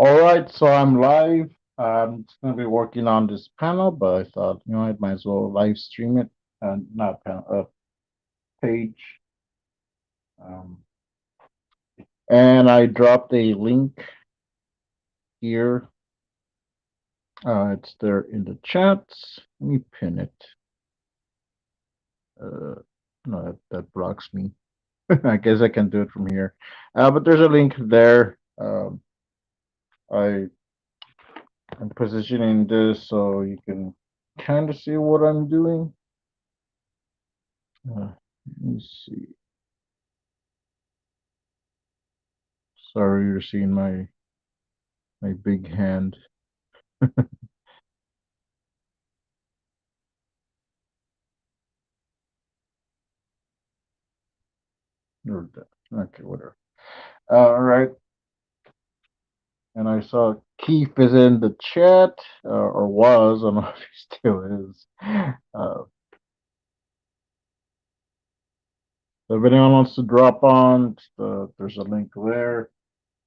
All right, so I'm live. I'm just going to be working on this panel, but I thought, I might as well live stream it and not panel, page. Um, and I dropped a link here. It's there in the chats. Let me pin it. Uh, no, that blocks me. I guess I can do it from here. But there's a link there. I am positioning this so you can kind of see what I'm doing. Let me see. Sorry, you're seeing my big hand. Okay, whatever. All right, and I saw Keith is in the chat, or was. I don't know if he still is. So if anyone wants to drop on, there's a link there.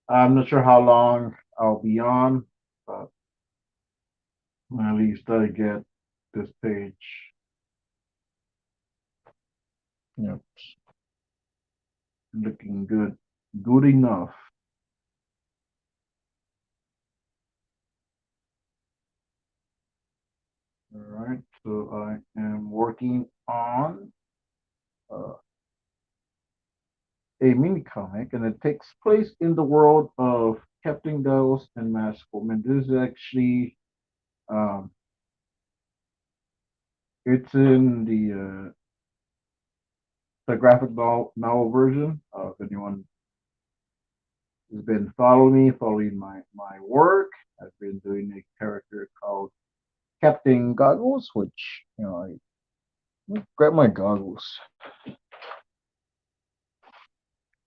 I'm not sure how long I'll be on, but at least I get this page, you know, looking good enough. All right, so I am working on uh, a mini comic, and it takes place in the world of Captain Ghost and MASKUP. And this is actually um, it's in the graphic novel version. If anyone has been following my work, I've been doing a character called Captain Goggles, which I grab my goggles,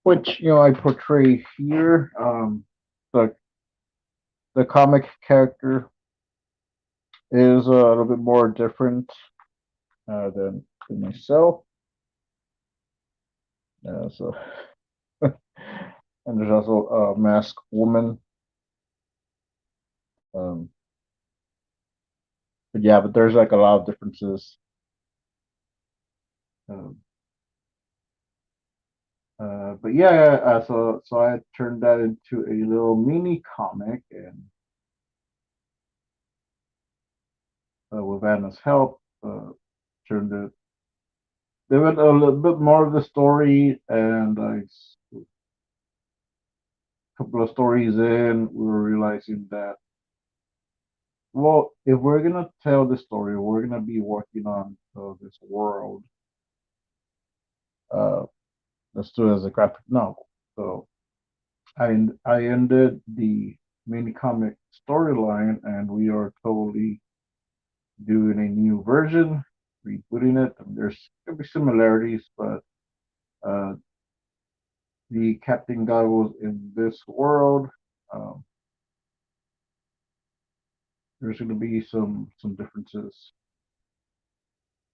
which I portray here. The the comic character is a little bit more different than myself. So and there's also a masked woman. Um, but yeah, but there's like a lot of differences. Um, but yeah, so I turned that into a little mini comic, and with Anna's help, turned it. There went a little bit more of the story, and a couple of stories in, we were realizing that, well, if we're gonna tell the story, we're gonna be working on this world. Uh, let's do it as a graphic novel. So I ended the mini comic storyline, and we are totally doing a new version, rebooting it. And there's gonna be similarities, but uh, the Captain Goggles in this world, um, there's gonna be some differences.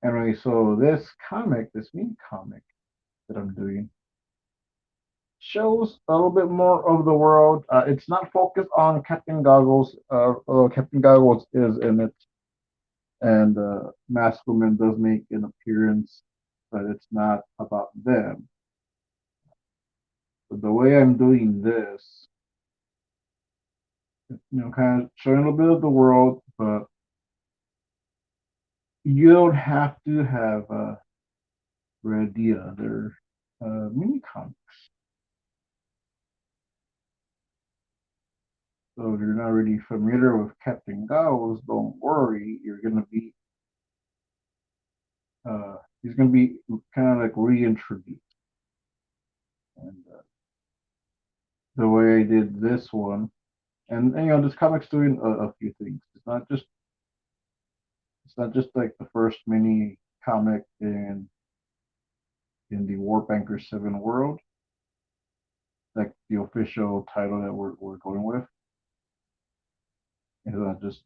Anyway, so this mini comic that I'm doing, shows a little bit more of the world. It's not focused on Captain Goggles, although Captain Goggles is in it, and Masked Woman does make an appearance, but it's not about them. But the way I'm doing this, kind of showing a little bit of the world, but you don't have to have read the other mini comics. So if you're not really familiar with Captain Goggles, don't worry. He's gonna be kind of like reintroduced. And the way I did this one, and this comic's doing a few things. It's not just like the first mini comic in the Warp Anchor 7 world, like the official title that we're going with. It's not just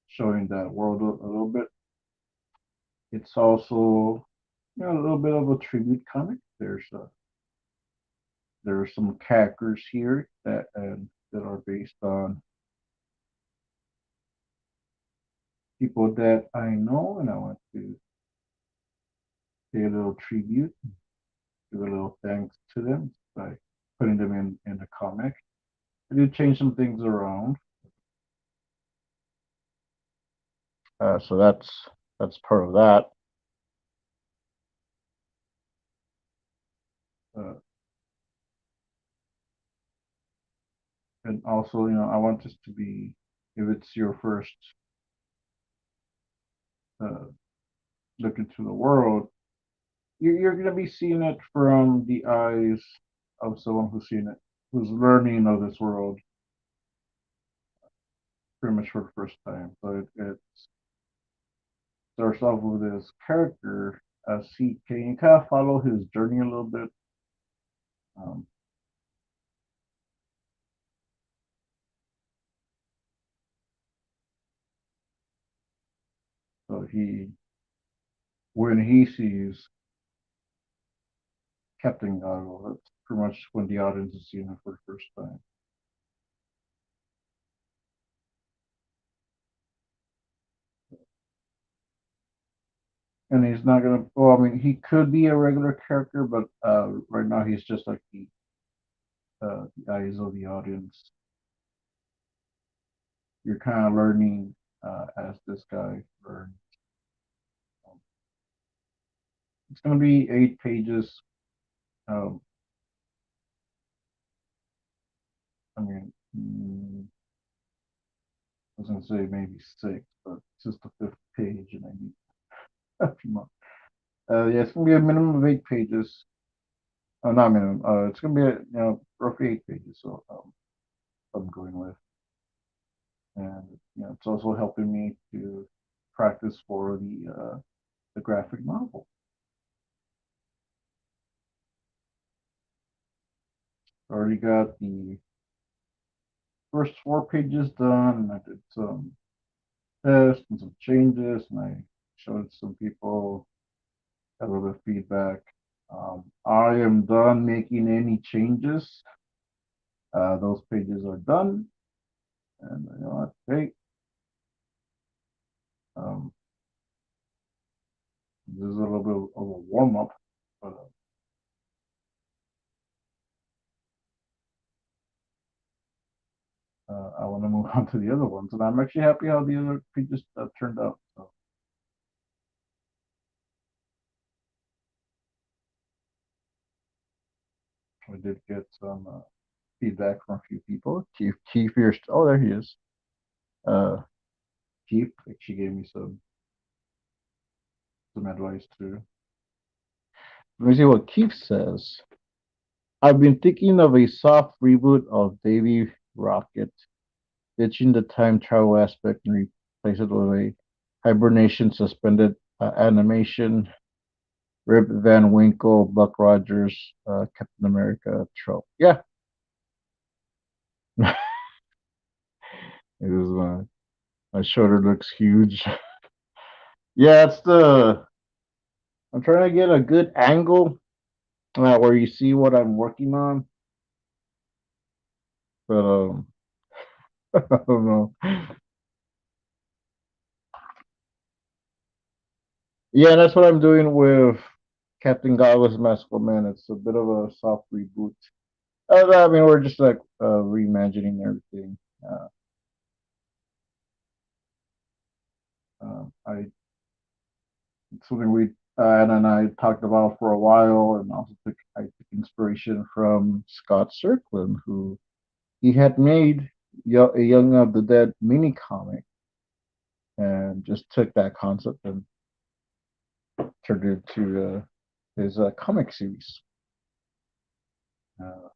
showing that world a little bit. It's also a little bit of a tribute comic. There are some characters here that that are based on people that I know, and I want to pay a little tribute, give a little thanks to them by putting them in the comic. I did change some things around, so that's part of that. Uh, and also, I want this to be, if it's your first uh, look into the world, you're going to be seeing it from the eyes of someone who's seen it, who's learning of this world pretty much for the first time. So it starts off with this character as he can you kind of follow his journey a little bit. Um, so when he sees Captain Goggle, that's pretty much when the audience is seeing it for the first time. And he's not gonna. Well, I mean, he could be a regular character, but right now he's just like the eyes of the audience. You're kind of learning as this guy learns. Um, it's gonna be 8 pages. Um, I mean, I was gonna say maybe 6, but this is the 5th page, and I need a few more. Yeah, it's gonna be a minimum of 8 pages. Oh, not minimum. It's gonna be roughly 8 pages. So I'm going with, and it's also helping me to practice for the graphic novel. Already got the first 4 pages done, and I did some tests and some changes, and I showed some people, got a little bit of feedback. I am done making any changes. Those pages are done, and you know what? Hey, um, this is a little bit of a warm up, but I want to move on to the other ones, and I'm actually happy how the other pages turned out. So I did get some feedback from a few people. Keith, oh, there he is. Uh, Keith actually gave me some advice too. Let me see what Keith says. I've been thinking of a soft reboot of Davy Rocket, ditching the time travel aspect and replace it with a hibernation suspended animation, Rip Van Winkle, Buck Rogers, Captain America trope. Yeah, it is. My shoulder looks huge. Yeah, it's the. I'm trying to get a good angle where you see what I'm working on, but I don't know. Yeah, that's what I'm doing with Captain Goggles Masked Man. It's a bit of a soft reboot. I mean, we're just like reimagining everything. I It's something we Anna and I talked about for a while, and also I took inspiration from Scott Serklin, who he had made a Young of the Dead mini comic, and just took that concept and turned it into his comic series. Uh,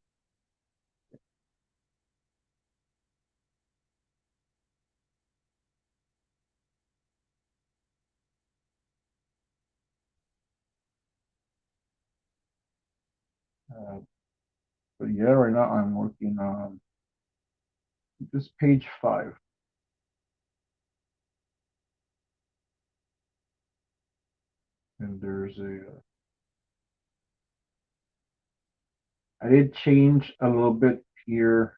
uh, but yeah, right now I'm working on this page 5, and there's I did change a little bit here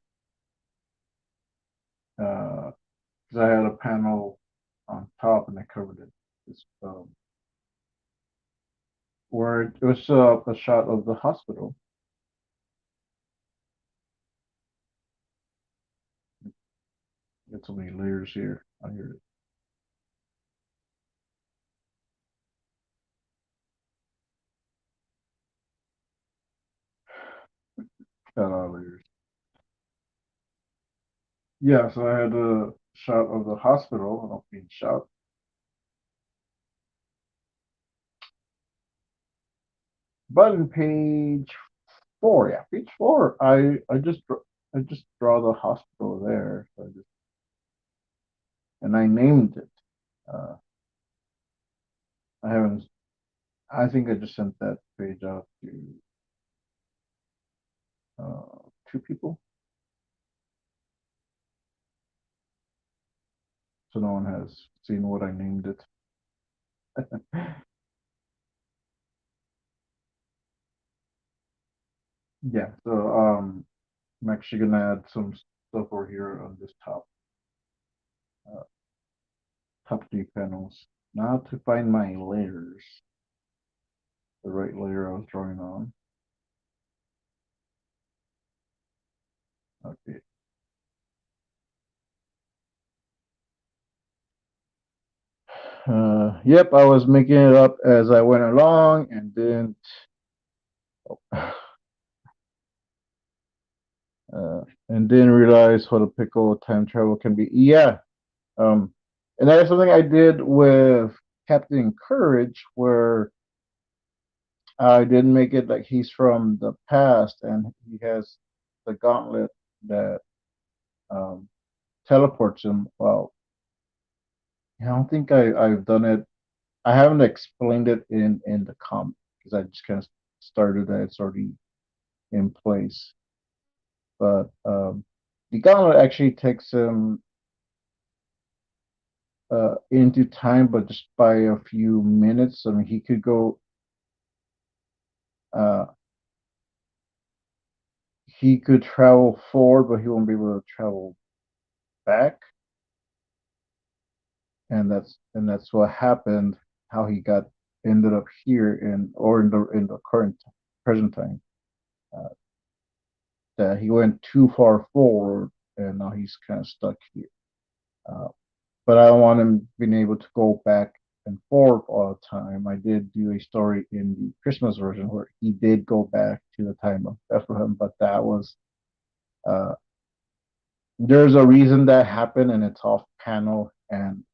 because I had a panel on top and I covered it. It's, where it was a shot of the hospital. Get so many layers here. I hear it. Got all layers. Yeah, so I had a shot of the hospital, not being shot. Button page 4, yeah, page 4. I just draw the hospital there, so and I named it. Uh, I haven't. I think I just sent that page out to two people, so no one has seen what I named it. Yeah, so I'm actually gonna add some stuff over here on this uh, top three panels. Now to find my layers, the right layer I was drawing on. Okay. Yep, I was making it up as I went along, and then and didn't realize what a pickle time travel can be. Yeah, and that is something I did with Captain Courage, where I didn't make it like he's from the past and he has the gauntlet that um, teleports him. Well, I don't think I've done it. I haven't explained it in the comic because I just kind of started that it's already in place. But the gauntlet actually takes him into time, but just by a few minutes. I mean, he could go. Uh, he could travel forward, but he won't be able to travel back. And that's what happened. How he got ended up here in the current present time. Uh, that he went too far forward, and now he's kind of stuck here. Uh, but I don't want him being able to go back and forth all the time. I did do a story in the Christmas version where he did go back to the time of Bethlehem, but that was uh, there's a reason that happened, and it's off panel, and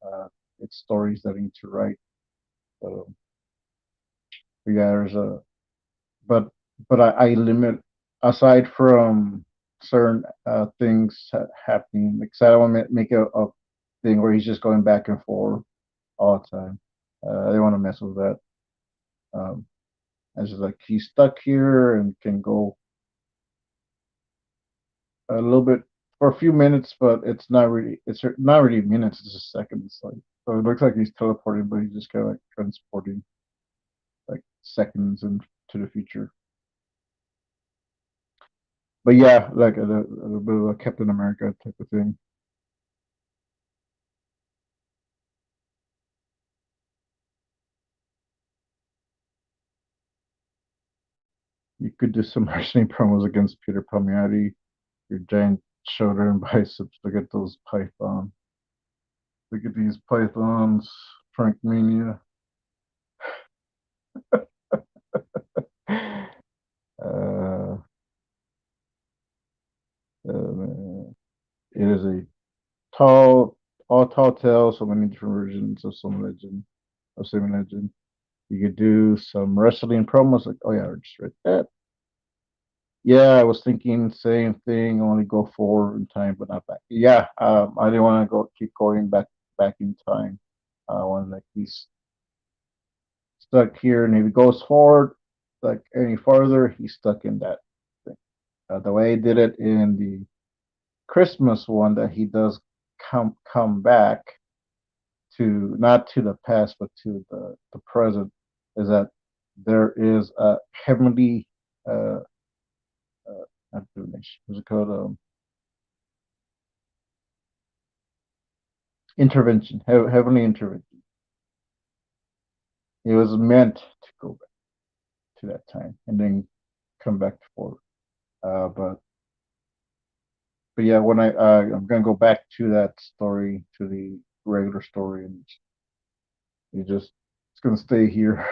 it's stories that I need to write. So yeah, there's a but I limit aside from certain things happening. Because I don't want to make a thing where he's just going back and forth all the time. I don't want to mess with that. Um, it's just like he's stuck here and can go a little bit for a few minutes, but it's not really minutes. It's just seconds. Like so, it looks like he's teleporting, but he's just kind of like transporting like seconds into the future. But yeah, like a bit of a Captain America type of thing. You could do some wrestling promos against Peter Palmieri, your giant shoulder and biceps. Look at those pythons. Look at these pythons, Frank Mania. Uh, it is a tall, all tall tale, so many different versions of some legend, of same legend. You could do some wrestling promos, like, oh yeah, I just read that. Yeah, I was thinking same thing, only go forward in time, but not back. Yeah, I didn't want to keep going back in time. When like he's stuck here, and if he goes forward like any farther, he's stuck in that thing. The way I did it in the Christmas one, that he does come back to not to the past but to the present, is that there is a heavenly uh, not divination. What's it called? intervention, heavenly intervention. It was meant to go back to that time and then come back forward. But yeah, when I'm gonna go back to that story, to the regular story, and it's gonna stay here.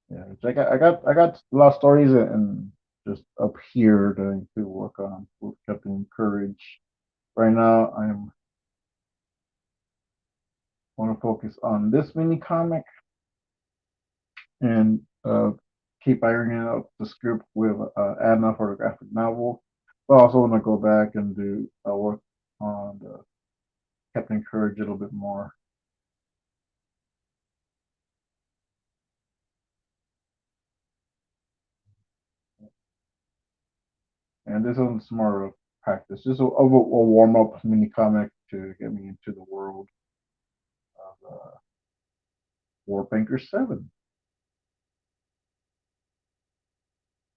Yeah, I got a lot of stories and just up here to work on with Captain Courage. Right now, I'm want to focus on this mini comic and keep ironing out the script with Anna for the graphic novel. But I also want to go back and do work on the Captain Courage a little bit more. And this one's more of practice, just a warm up mini comic to get me into the world of Warbanker 7.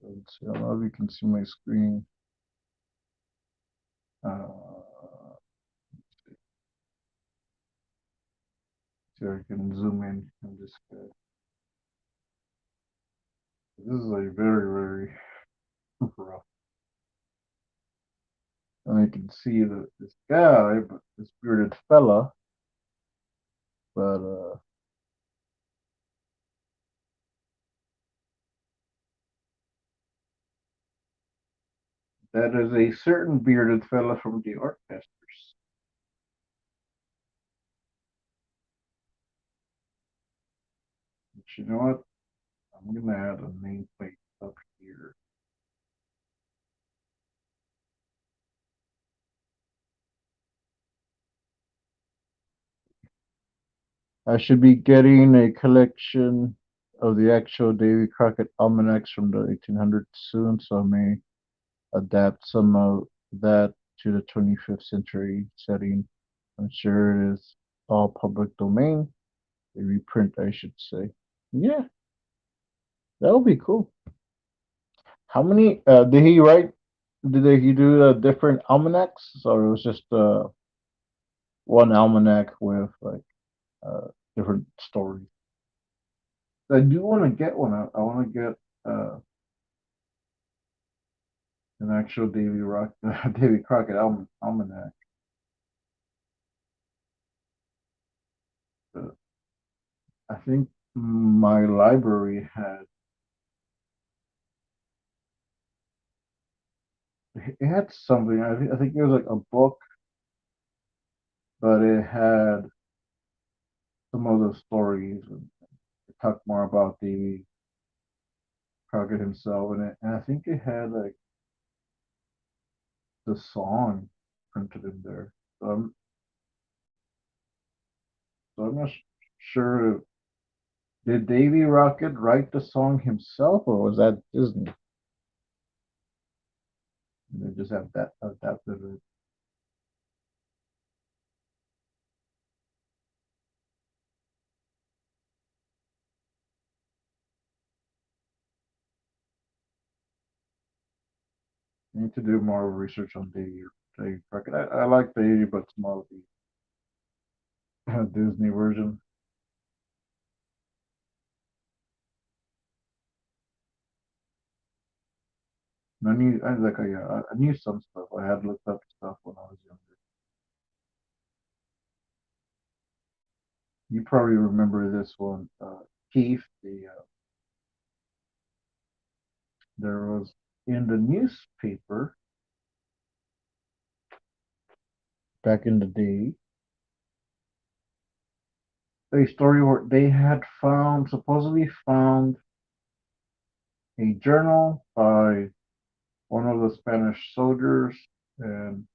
Let's see, I don't know if you can see my screen. See if I can zoom in on this guy. This is a very rough. And you can see that this guy, but this bearded fella, but that is a certain bearded fella from the Artcasters. But you know what? I'm gonna add a nameplate up here. I should be getting a collection of the actual Davy Crockett almanacs from the 1800s soon, so I may adapt some of that to the 25th century setting. I'm sure it is all public domain. A reprint, I should say. Yeah, that would be cool. How many did he write? Did he do different almanacs, or it was just one almanac with like different stories? I do want to get one. I want to get an actual Davy Crockett almanac. But I think my library had it had something. I think it was like a book, but it had some other stories and it talked more about Davy Crockett himself in it, and I think it had like the song printed in there. So I'm not sure. Did Davy Rocket write the song himself, or was that Disney? And they just have that adapted it. I need to do more research on Davy Crockett. I like Davy, but it's more of the Disney version. I knew some stuff. I had looked up stuff when I was younger. You probably remember this one, Keith. There was in the newspaper back in the day a story where they had supposedly found a journal by one of the Spanish soldiers, and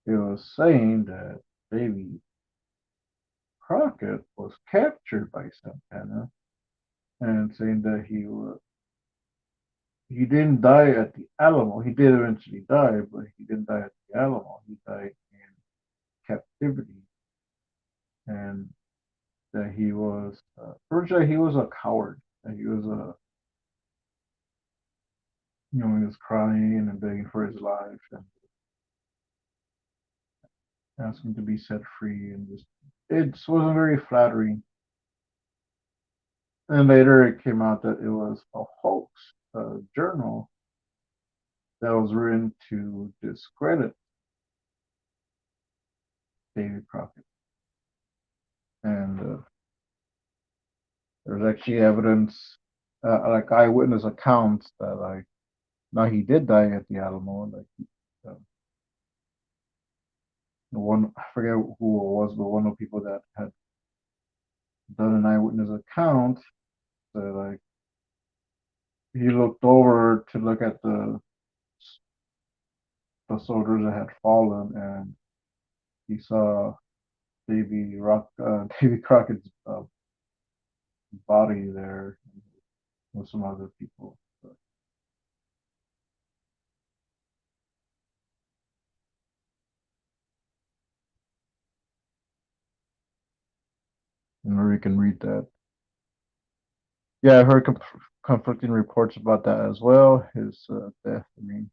it was saying that Davy Crockett was captured by Santana, and saying that he didn't die at the Alamo. He did eventually die, but he didn't die at the Alamo. He died in captivity, and that he was first that he was a coward. That he was a he was crying and begging for his life, and asking to be set free, and just it wasn't very flattering. And later it came out that it was a hoax, a journal that was written to discredit David Crockett. And there's actually evidence, like eyewitness accounts that like now he did die at the Alamo. Like the one I forget who it was, but one of the people that had done an eyewitness account that like he looked over to look at the soldiers that had fallen, and he saw Davy Crockett's body there with some other people. But, and we can read that. Yeah, I've heard conflicting reports about that as well. His death. I mean,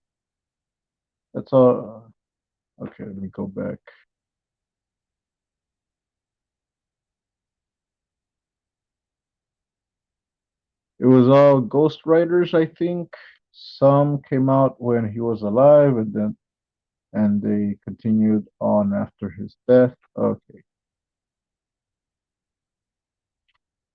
that's all. Okay, let me go back. It was all ghostwriters, I think. Some came out when he was alive, and they continued on after his death. Okay,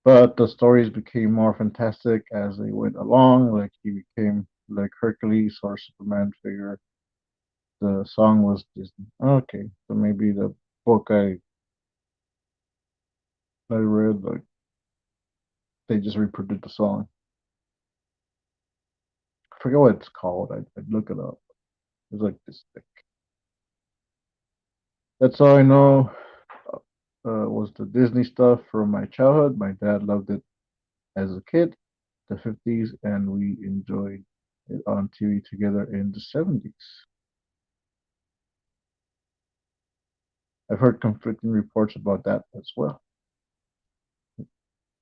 but the stories became more fantastic as they went along. Like he became like Hercules or Superman figure. The song was Disney. Okay, so maybe the book I read, like they just reproduced the song. I forget what it's called. I'd look it up. It's like this thick. That's all I know. Was the Disney stuff from my childhood. My dad loved it as a kid, the 50s, and we enjoyed it on TV together in the 70s. I've heard conflicting reports about that as well,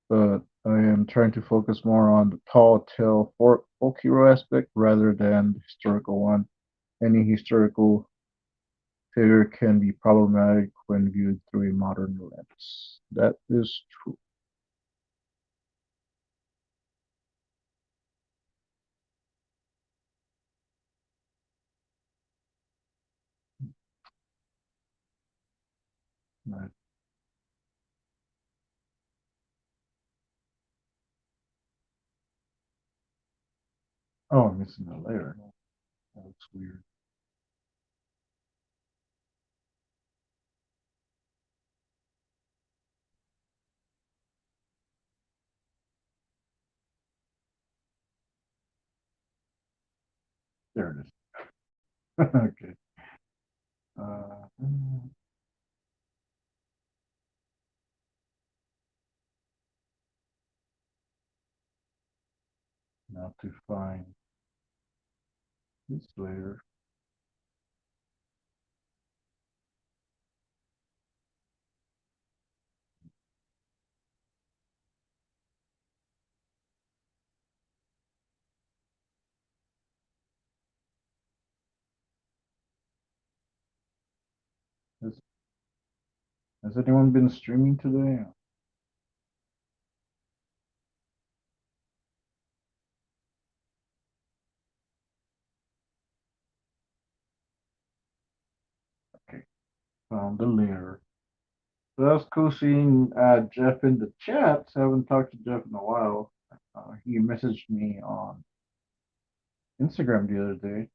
but I am trying to focus more on the tall tale folk hero aspect rather than the historical one. Any historical figure can be problematic when viewed through a modern lens. That is true. Right. Oh, I'm missing a layer. That looks weird. There it is. Okay. Uh, now to find this layer. Has, has anyone been streaming today? Okay, found the layer. So that's cool seeing Jeff in the chat. I haven't talked to Jeff in a while. He messaged me on Instagram the other day,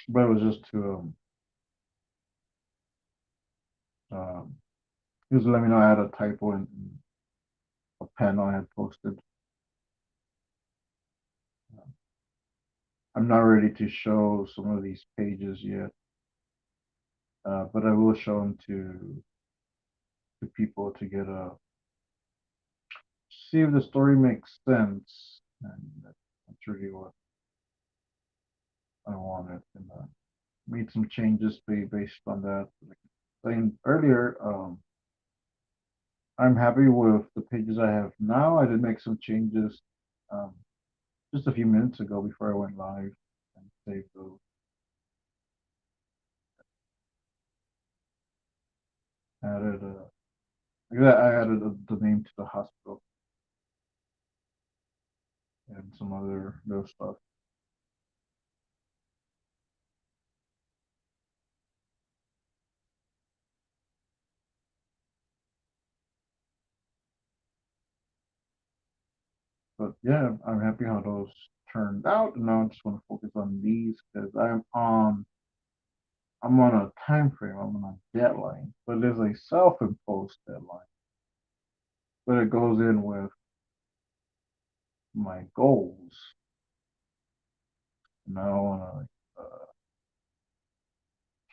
but it was just to he was letting me know I had a typo in a panel I had posted. I'm not ready to show some of these pages yet, but I will show them to people to get a see if the story makes sense, and that's really what I wanted. And made some changes based on that. Like saying earlier, I'm happy with the pages I have now. I did make some changes um, just a few minutes ago before I went live and saved those. Added yeah, I added the name to the hospital and some other little stuff. But yeah, I'm happy how those turned out, and now I just want to focus on these because I'm on a time frame. I'm on a deadline, but there's a self-imposed deadline. But it goes in with my goals, and I don't want to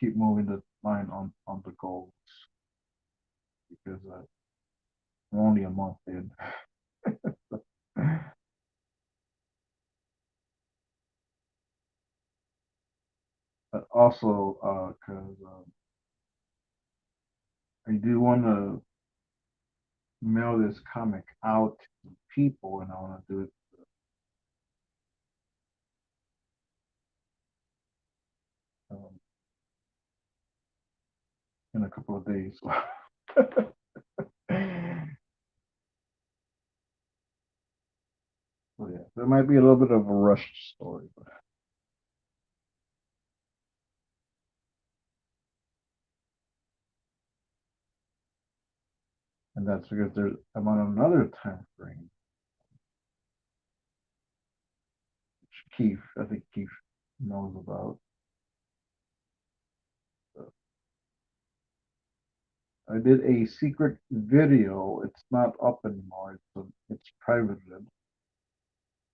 keep moving the line on the goals because I'm only a month in. But also, because I do want to mail this comic out to people, and I want to do it um, in a couple of days. So yeah, there might be a little bit of a rushed story, and that's because I'm on another time frame, which I think Keith knows about. So I did a secret video. It's not up anymore. It's privated,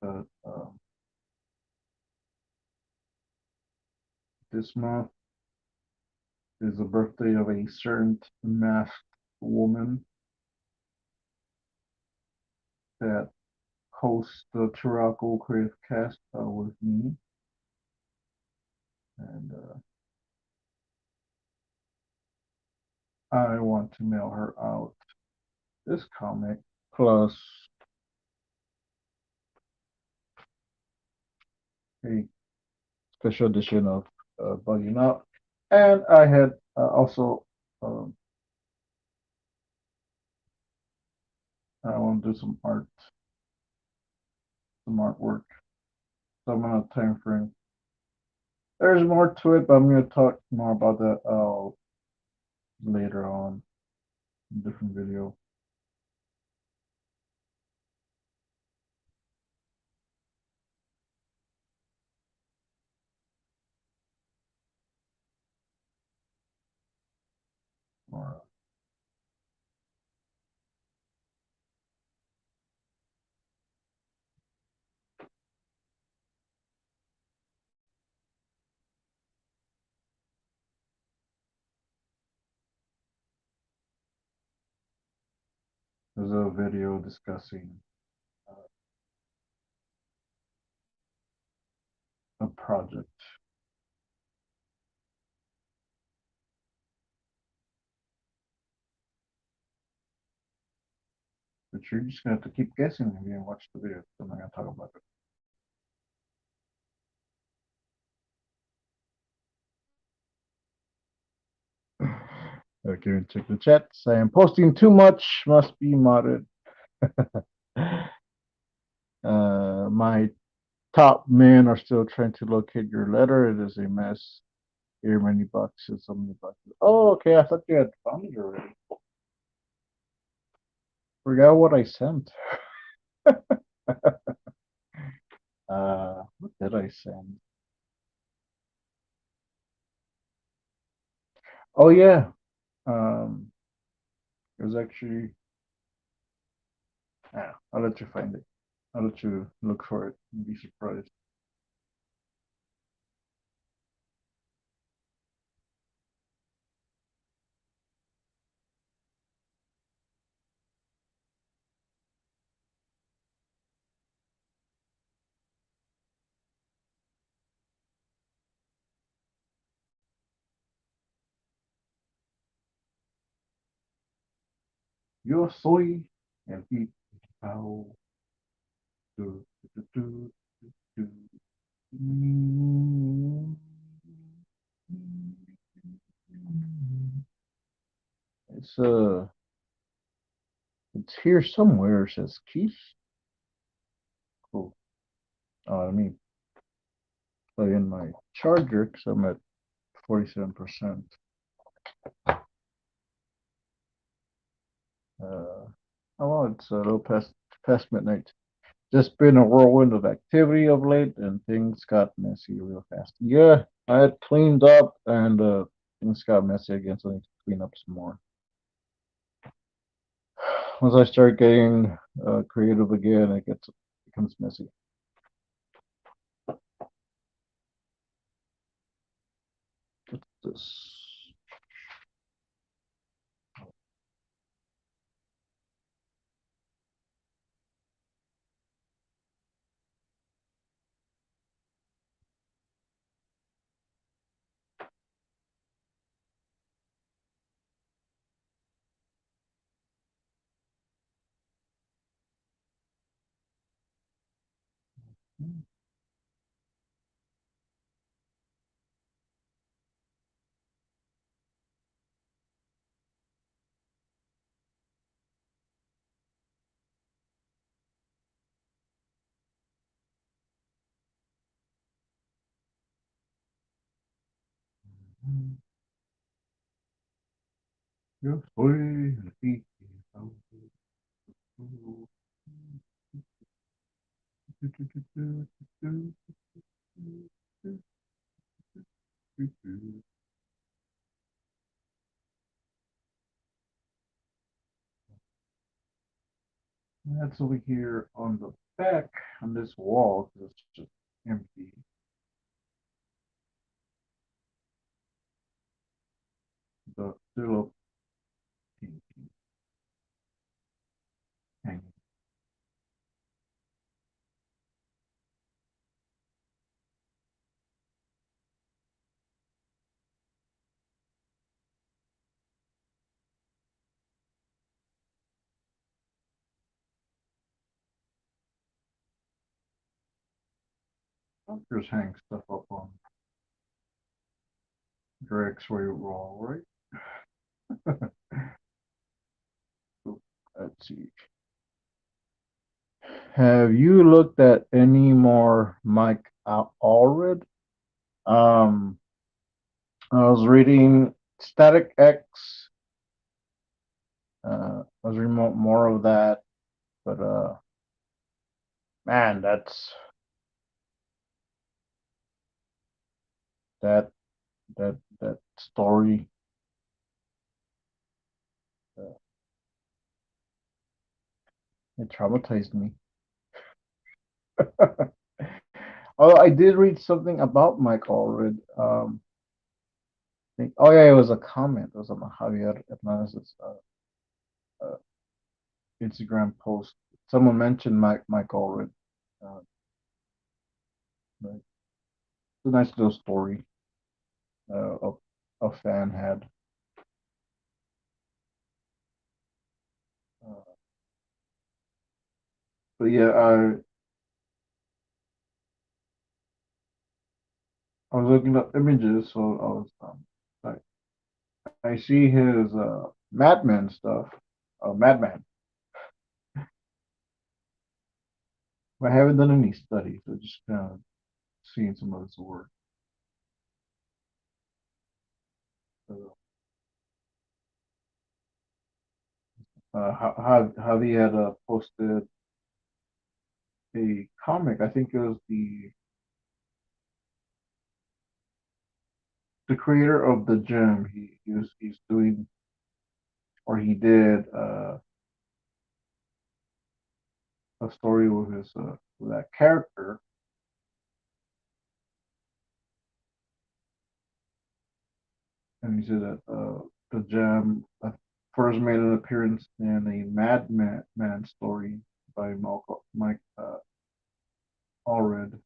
but this month is the birthday of a certain masked woman that hosts the Turaco Creative Cast with me, and I want to mail her out this comic plus a special edition of Bugging Out, and I had also I want to do some artwork. So I'm on a time frame. There's more to it, but I'm going to talk more about that later on in a different video. Or, there's a video discussing a project. But you're just going to have to keep guessing if you watch the video. I'm not going to talk about it. Okay, check the chat. I am posting too much. Must be modded. My top men are still trying to locate your letter. It is a mess. Here, many boxes, so many boxes. Oh, okay. I thought you had found it already. Forgot what I sent. What did I send? Oh yeah. Um, it was actually. I'll let you find it. I'll let you look for it and be surprised. Yo soy el pao. Do, do, do, do, it's here somewhere. It says Keith. Cool. Let me plug in my charger because I'm at 47%. Oh well, it's a little past midnight. Just been a whirlwind of activity of late, and things got messy real fast. Yeah, I had cleaned up, and things got messy again, so I need to clean up some more. Once I start getting creative again, becomes messy. What's this? Yo soy el Kiki. That's over here on the back on this wall because it's just empty. The little hanging. Just hang stuff up on Drake's wall, right? Let's see. Have you looked at any more Mike Allred? Um, I was reading Static X. I was reading more of that, but man, that that story. Uh, it traumatized me. Oh, I did read something about Mike Allred. Oh yeah, it was a comment. It was on Javier Hernandez's uh, Instagram post. Someone mentioned Mike Allred. Uh, it's a nice little story a fan had. Uh, but yeah, I was looking up images, so I was like, I see his Madman stuff, Madman. I haven't done any studies, so just kind of seeing some of his work. So, Javi had posted a comic. I think it was the creator of the gem. He's doing, or he did a story with that character, and he said that the gem first made an appearance in a Madman story by Mike Allred,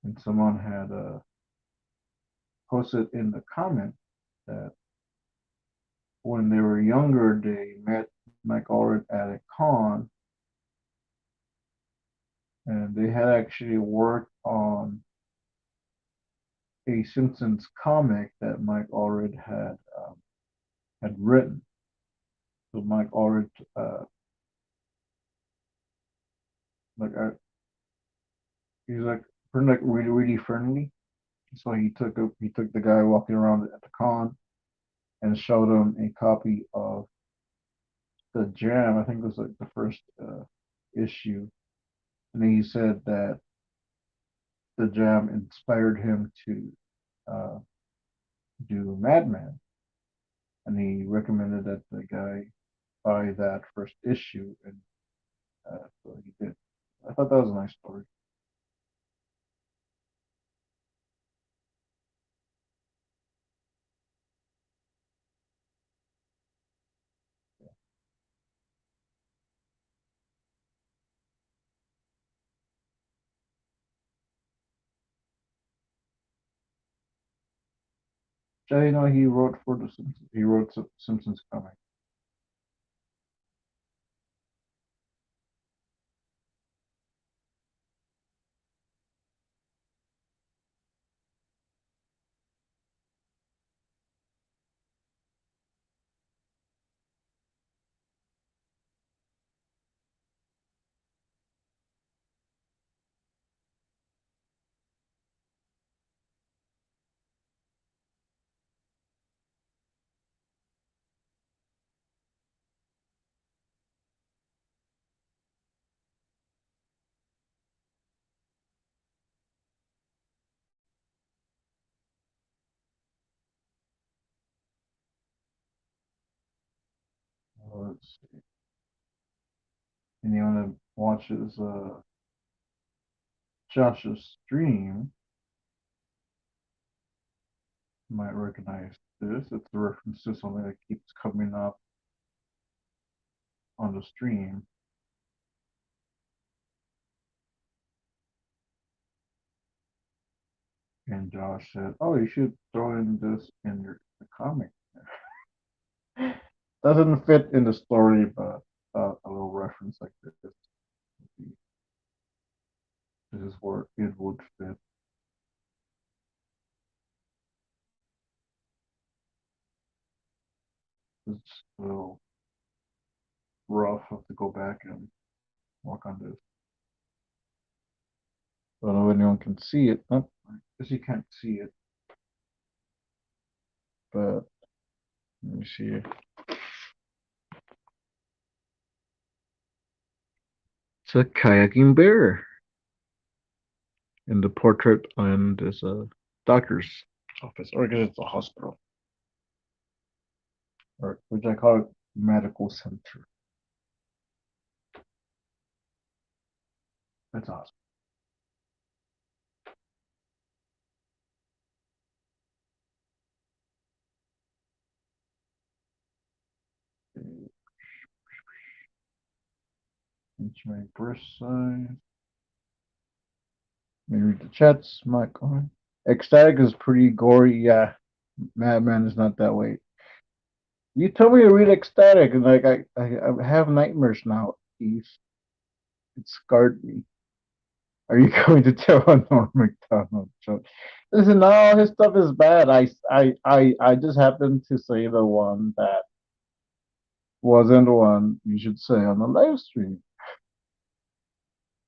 and someone had posted in the comment that when they were younger, they met Mike Allred at a con, and they had actually worked on a Simpsons comic that Mike Allred had had written. So Mike Ulrich, like he's like pretty like really friendly. So he took the guy walking around at the con and showed him a copy of the Jam. I think it was like the first issue, and he said that the Jam inspired him to uh, do Madman, and he recommended that the guy buy that first issue, and so he did. I thought that was a nice story. Yeah, you know, he wrote for the Simpsons. He wrote Simpsons comic. Let's see. Anyone that watches Josh's stream might recognize this. It's a reference to something that keeps coming up on the stream. And Josh said, "Oh, you should throw in this in your the comic." Doesn't fit in the story, but a little reference like this is where it would fit. It's a little rough. I have to go back and work on this. I don't know if anyone can see it. Oh, I guess you can't see it, but let me see. It's a kayaking bear. And the portrait on this doctor's office, or I guess it's a hospital, or which I call it medical center. That's awesome. Inch breast size. Let me read the chats. Michael. Ecstatic is pretty gory. Yeah, Madman is not that way. You told me to read Ecstatic, and like I have nightmares now. Eve. It scarred me. Are you going to tell on Norm Macdonald joke? Listen, all his stuff is bad. I just happened to say the one that wasn't one you should say on the live stream.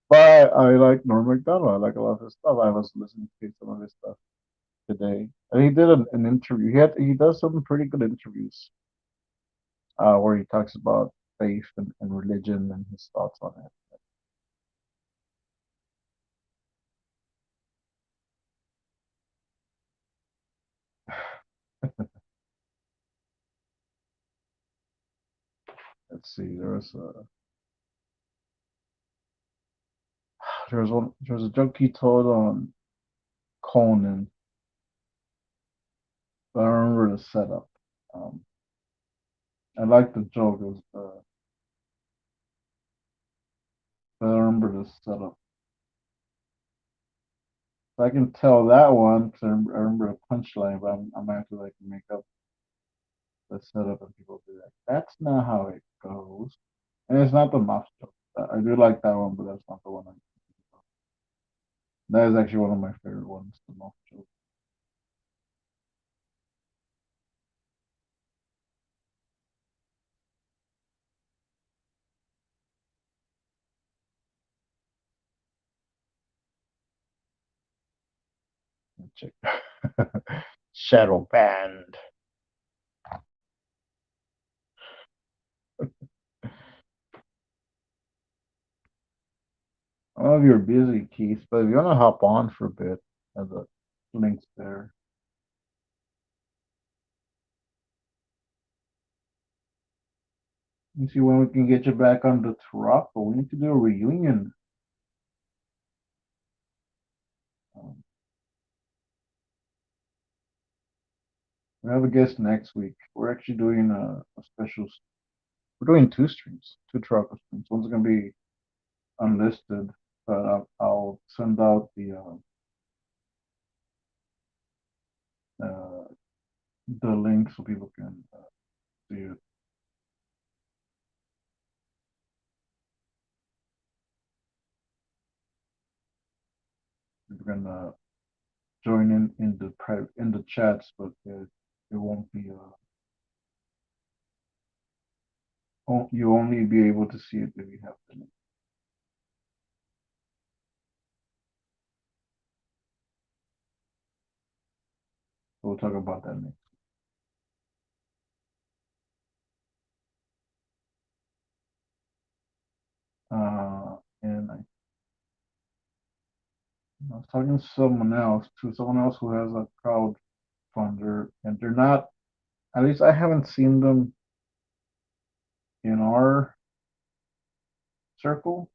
But I like Norm Macdonald. I like a lot of his stuff. I was listening to some of his stuff today, and he did an interview. He does some pretty good interviews where he talks about faith and religion and his thoughts on it. Let's see. There was a joke he told on Conan. But I remember the setup. Um, I like the joke. It was, but I remember the setup. So I can tell that one because I remember a punchline, but I'm gonna have to like make up the setup and people be like, "That's not how it goes." And it's not the moth joke. I do like that one, but that's not the one I'm thinking about. That is actually one of my favorite ones, the moth joke. check. Shadow band. I don't know if you're busy, Keith, but if you want to hop on for a bit, the links there. You see when we can get you back on the Turaco. We need to do a reunion. Um, we have a guest next week. We're actually doing a special. We're doing two streams, two Turaco streams. One's going to be unlisted, but I'll send out uh, the link so people can see it. We're gonna join in the private in the chats, but it won't be. You only be able to see it if you have the link. So we'll talk about that next. And I was talking to someone else, who has a crowdfunder, and they're not. At least I haven't seen them in our circle,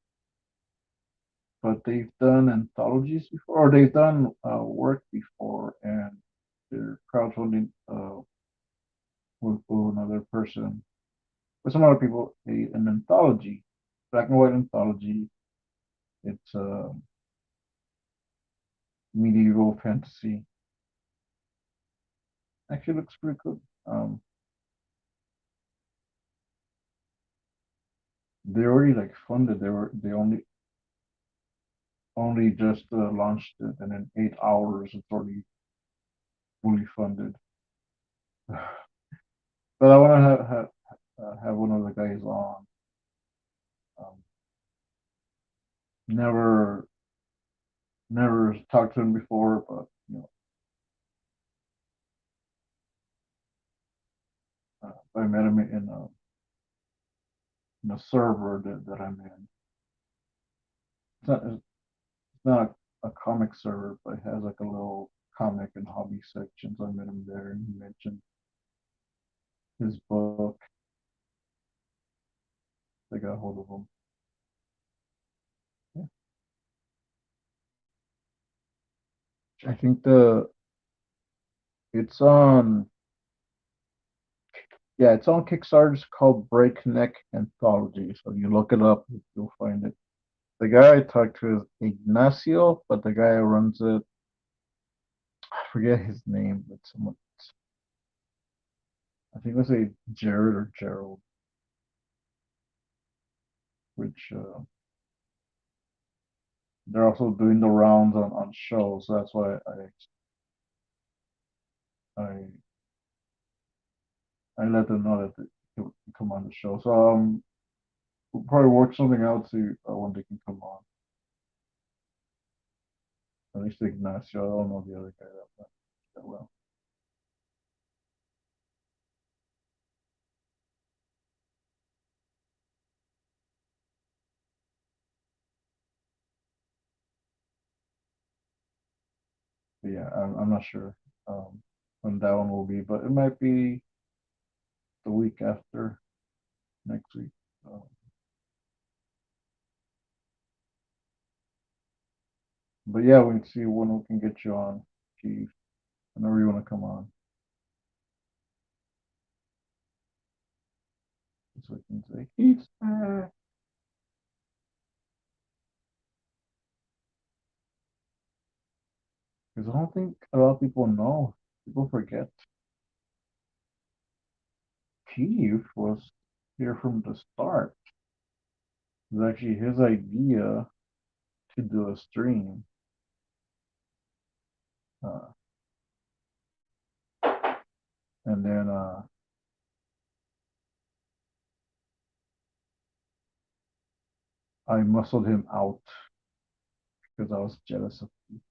but they've done anthologies before, or they've done work before, and they're crowdfunding with another person, with some other people, an anthology, black and white anthology. It's medieval fantasy. Actually, looks pretty good. They already like funded. They only just launched it, and in 8 hours it's already fully funded. But I want to have one of the guys on. Um, never never talked to him before, but I met him in a server that I'm in. It's not a comic server, but it has like a little comic and hobby section. So I met him there, and he mentioned his book. They got a hold of him. Yeah. I think the it's on yeah, it's on Kickstarter. It's called Breakneck Anthology. So you look it up, you'll find it. The guy I talked to is Ignacio, but the guy who runs it, I forget his name, but someone, I think it was a Jared or Gerald, which they're also doing the rounds on shows. So that's why I I let them know that they could come on the show. So we'll probably work something out to when they can come on. At least Ignacio. I don't know the other guy that well. But yeah, I'm not sure when that one will be, but it might be the week after next week. But yeah, we can see when we can get you on, Chief. Whenever you want to come on, so we can say Keith's back. Because I don't think a lot of people know. People forget. Keith was here from the start. It was actually his idea to do a stream. Uh, and then I muscled him out because I was jealous of him.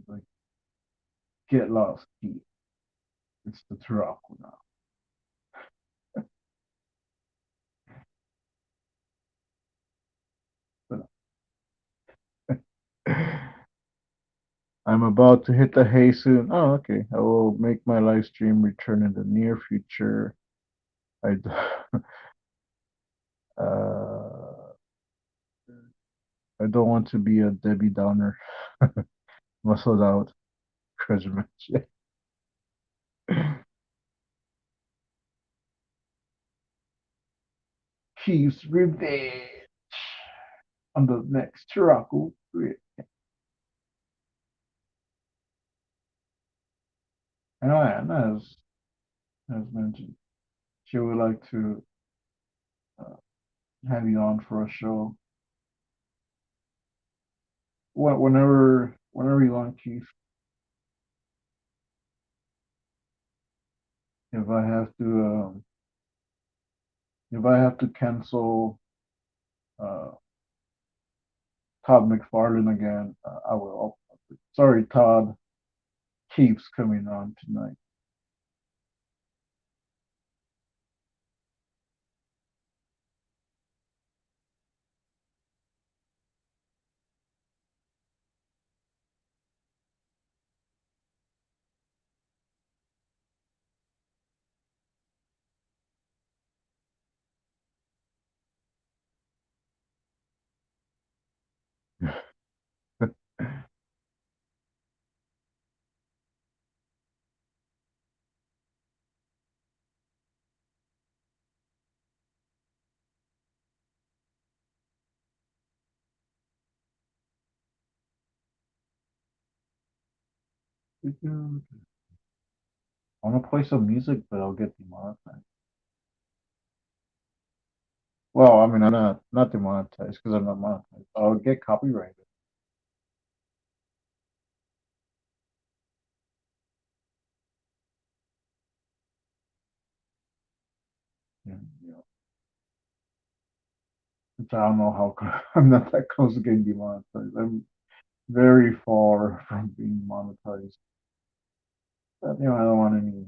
Like, get lost, Keith. It's the Turaco now. I'm about to hit the hay soon. Oh, okay. I will make my live stream return in the near future. I, uh, I don't want to be a Debbie Downer. Muscled out. Treasure match. Chiefs revenge on the next Turaco. And Anna, as mentioned, she would like to uh, have you on for a show. Whenever you want, Chief. If I have to, if I have to cancel uh, Todd McFarlane again, I will. Sorry, Todd. Keeps coming on tonight. I want to play some music, but I'll get demonetized. Well, I mean, I'm not demonetized because I'm not monetized. I'll get copyrighted. You know, which I don't know how I'm not that close to getting demonetized. I'm very far from being monetized. But, I don't want any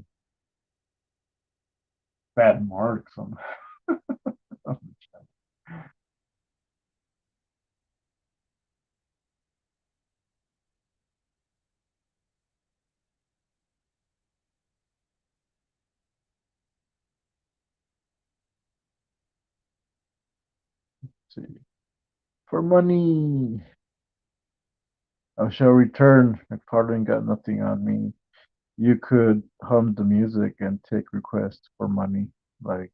bad marks on. on the channel. Let's see, for money, I shall return. McFarlane got nothing on me. You could hum the music and take requests for money. Like,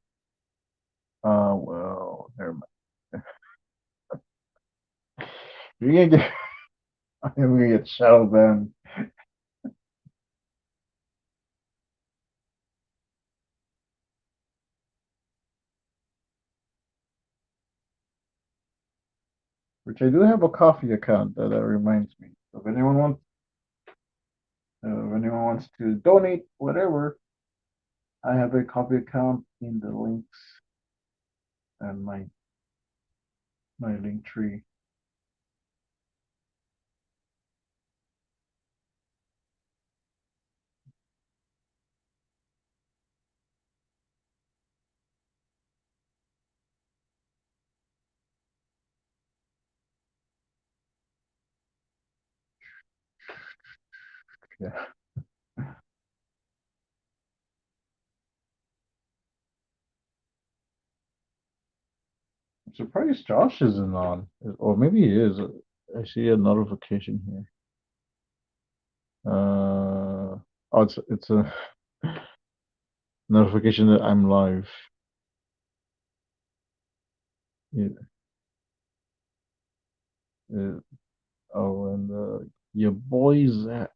well, never mind. You're gonna get, I'm gonna get shadow banned. Which I do have a coffee account that reminds me. So if anyone wants to donate, whatever, I have a coffee account in the links and my link tree. Yeah. I'm surprised Josh isn't on. Or maybe he is. I see a notification here. Oh, it's a notification that I'm live. Yeah, uh, oh, and your boy Zach.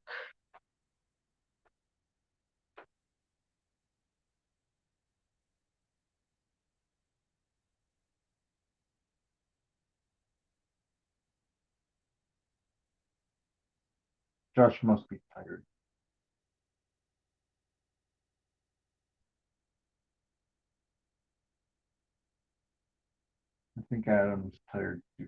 Josh must be tired. think Adam's tired too.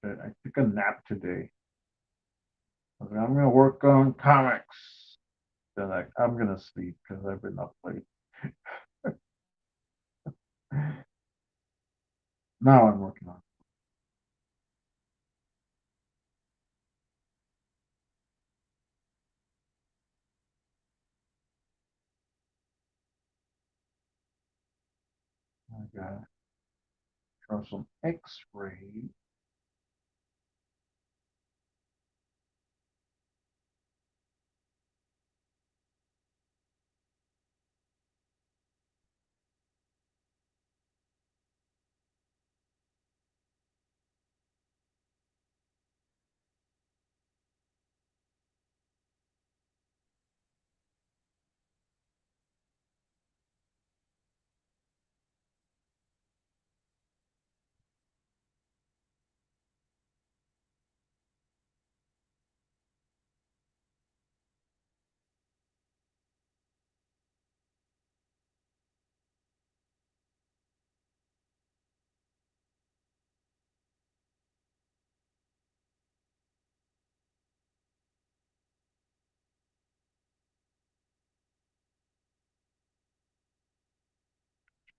I took a nap today. I was like, I'm gonna work on comics. Then I'm gonna sleep because I've been up late. Now I'm working on. I gotta draw some X-ray.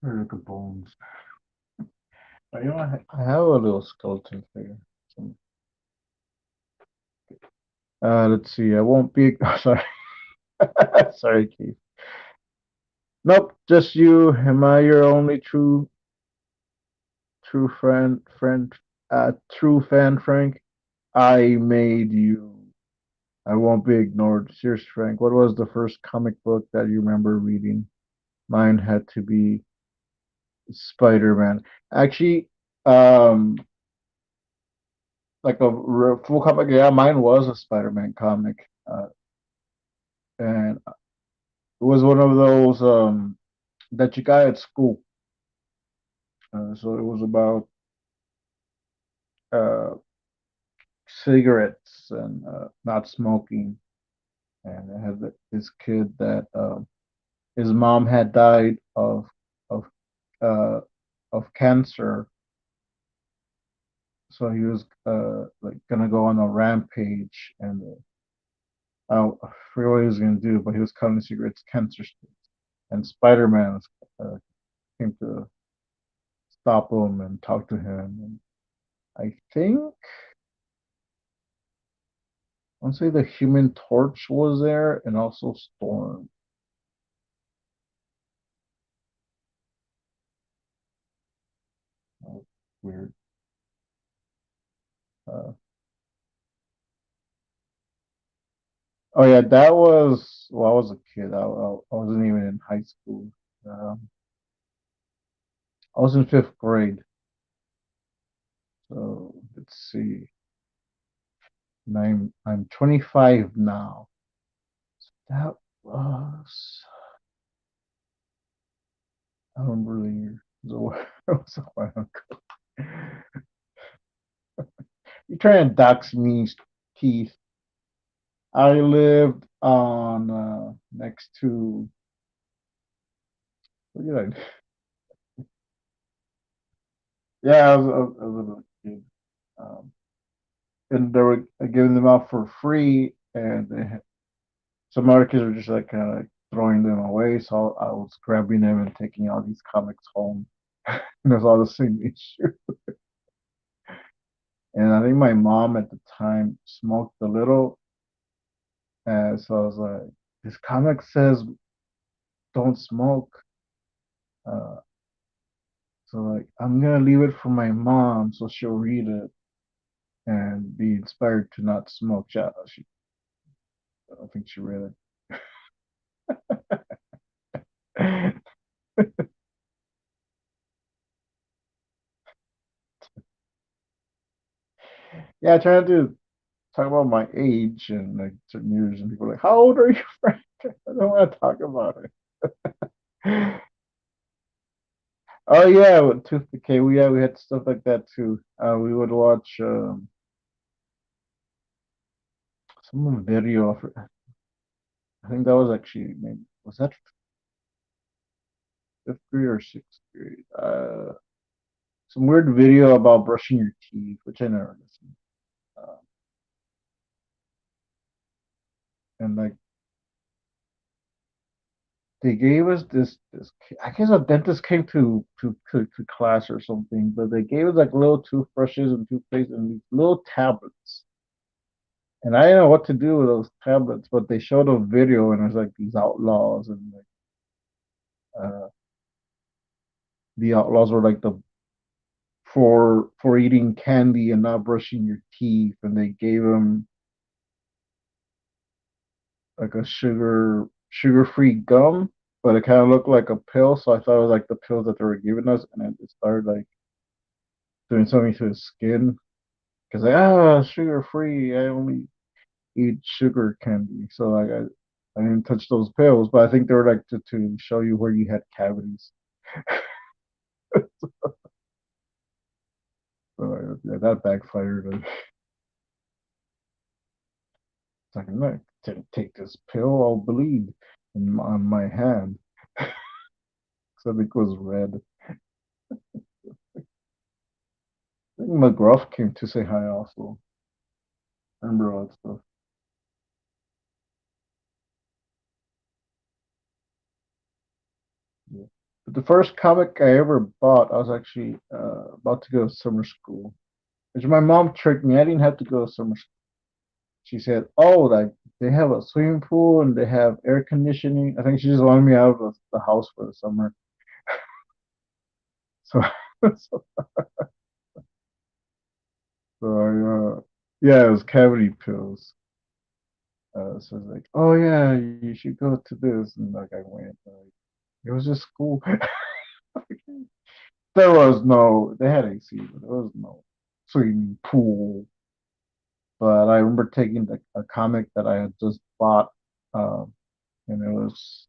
Look at bones. But you know, I have a little skeleton figure. Let's see. I won't be. Oh, sorry, sorry, Keith. Nope, just you. Am I your only true true fan, Frank? I made you. I won't be ignored. Serious, Frank. What was the first comic book that you remember reading? Mine had to be Spider-Man. Actually, um, like a full comic. Yeah, mine was a Spider-Man comic, and it was one of those that you got at school. So it was about uh, cigarettes and not smoking, and it had this kid that his mom had died of uh, of cancer, so he was like gonna go on a rampage, and I forget what he was gonna do, but he was cutting cigarettes, cancer sticks, and Spider-Man uh, came to stop him and talk to him. And I think I want to say the Human Torch was there, and also Storm. Weird. Uh, oh yeah, that was well. I was a kid. I wasn't even in high school. I was in fifth grade. So let's see. And I'm 25 now. That was I don't remember the year. It was a while ago. You trying to dox me, Keith? I lived on next to what did I? Yeah, I was a little kid. Um, and they were giving them out for free, and some other kids were just like kind of like throwing them away. So I was grabbing them and taking all these comics home. And it was all the same issue. And I think my mom at the time smoked a little, and so I was like, "This comic says don't smoke." Uh, so like, I'm gonna leave it for my mom so she'll read it and be inspired to not smoke. I don't think she read it. Yeah, trying to talk about my age and like certain years, and people are like, "How old are you, Frank?" I don't want to talk about it. Oh yeah, with Tooth Decay, we had stuff like that too. We would watch some video of I think that was actually maybe was that fifth grade or sixth grade? Some weird video about brushing your teeth, which I never listened. Uh, and like they gave us this. I guess a dentist came to class or something, but they gave us like little toothbrushes and toothpaste and these little tablets. And I didn't know what to do with those tablets, but they showed a video and it was like these outlaws and like the outlaws were like the for eating candy and not brushing your teeth, and they gave them like a sugar-free gum, but it kind of looked like a pill, so I thought it was like the pills that they were giving us, and then it started like doing something to his skin because like sugar-free, I only eat sugar candy, so like I didn't touch those pills, but I think they were like to show you where you had cavities. So yeah, that backfired. It's like I'm not gonna take this pill, I'll bleed on my hand. So I think it was red. I think McGruff came to say hi also. I remember all that stuff. Yeah. But the first comic I ever bought, I was actually about to go to summer school. Which my mom tricked me. I didn't have to go to summer school. She said, "Oh, like they have a swimming pool and they have air conditioning." I think she just wanted me out of the house for the summer. So, so, yeah, it was cavity pills. So it's like, "Oh yeah, you should go to this," and like I went. Like, it was just school. There was no, they had AC, but there was no swimming pool. But I remember taking a comic that I had just bought, um, and it was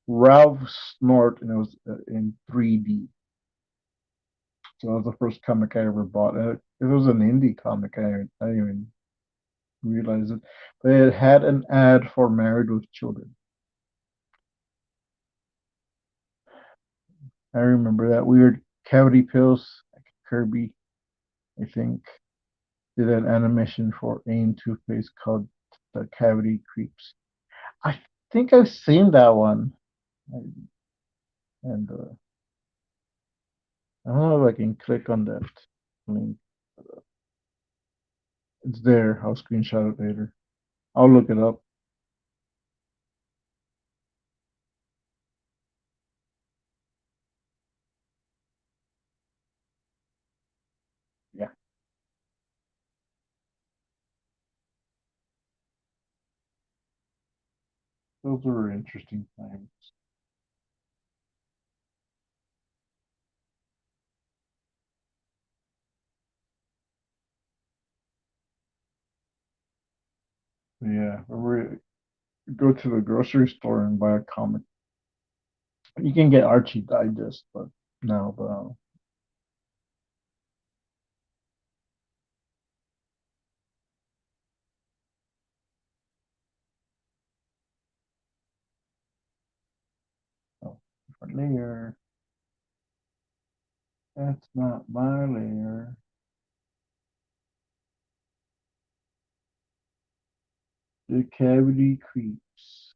Ralph Snort, and it was in 3D. So that was the first comic I ever bought. It was an indie comic. I didn't even realize it. But it had an ad for Married with Children. I remember that weird cavity pills, like Kirby, I think, did an animation for AIM toothpaste called the Cavity Creeps. I think I've seen that one, and I don't know if I can click on that link. It's there. I'll screenshot it later. I'll look it up. Yeah, those were interesting times. But yeah, remember go to the grocery store and buy a comic. You can get Archie Digest, but no, but no, different layer. That's not my layer. The cavity creeps.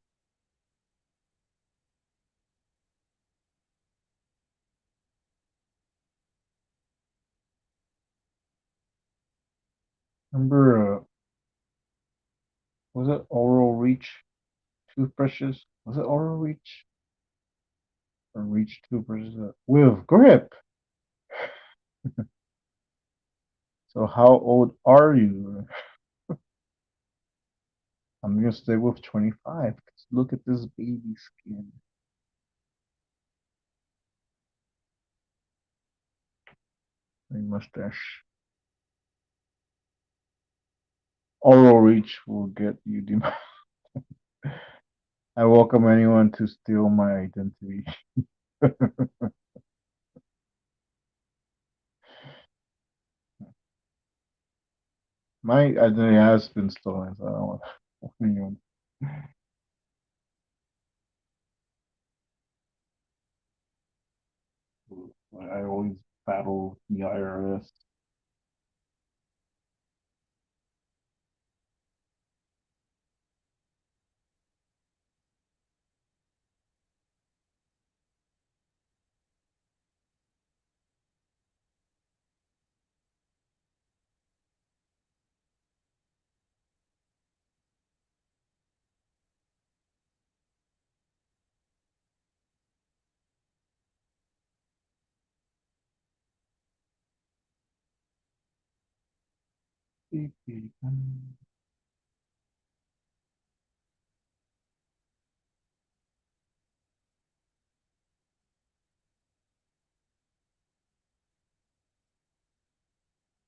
Remember, was it Oral Reach toothbrushes? Was it Oral Reach or Reach toothbrushes with grip? So how old are you? I'm gonna stay with 25. 'Cause look at this baby skin. My mustache. Oral Reach will get you. I welcome anyone to steal my identity. My identity has been stolen, so I don't want anyone. I always battle the IRS.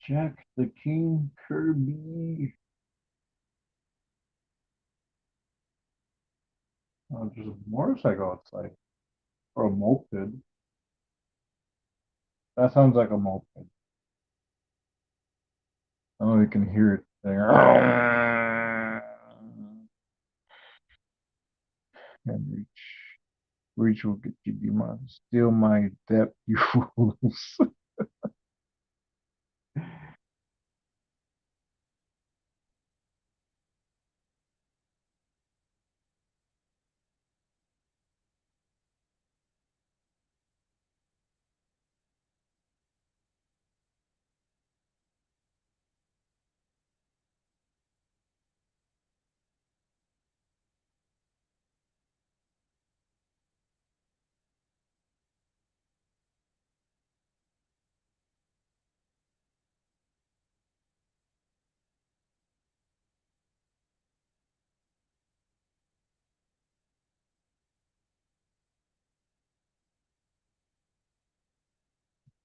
Jack the King Kirby. Oh, there's a motorcycle outside. Or a moped. That sounds like a moped. I know you can hear it there. And reach will get you be my steal my depth, you fools.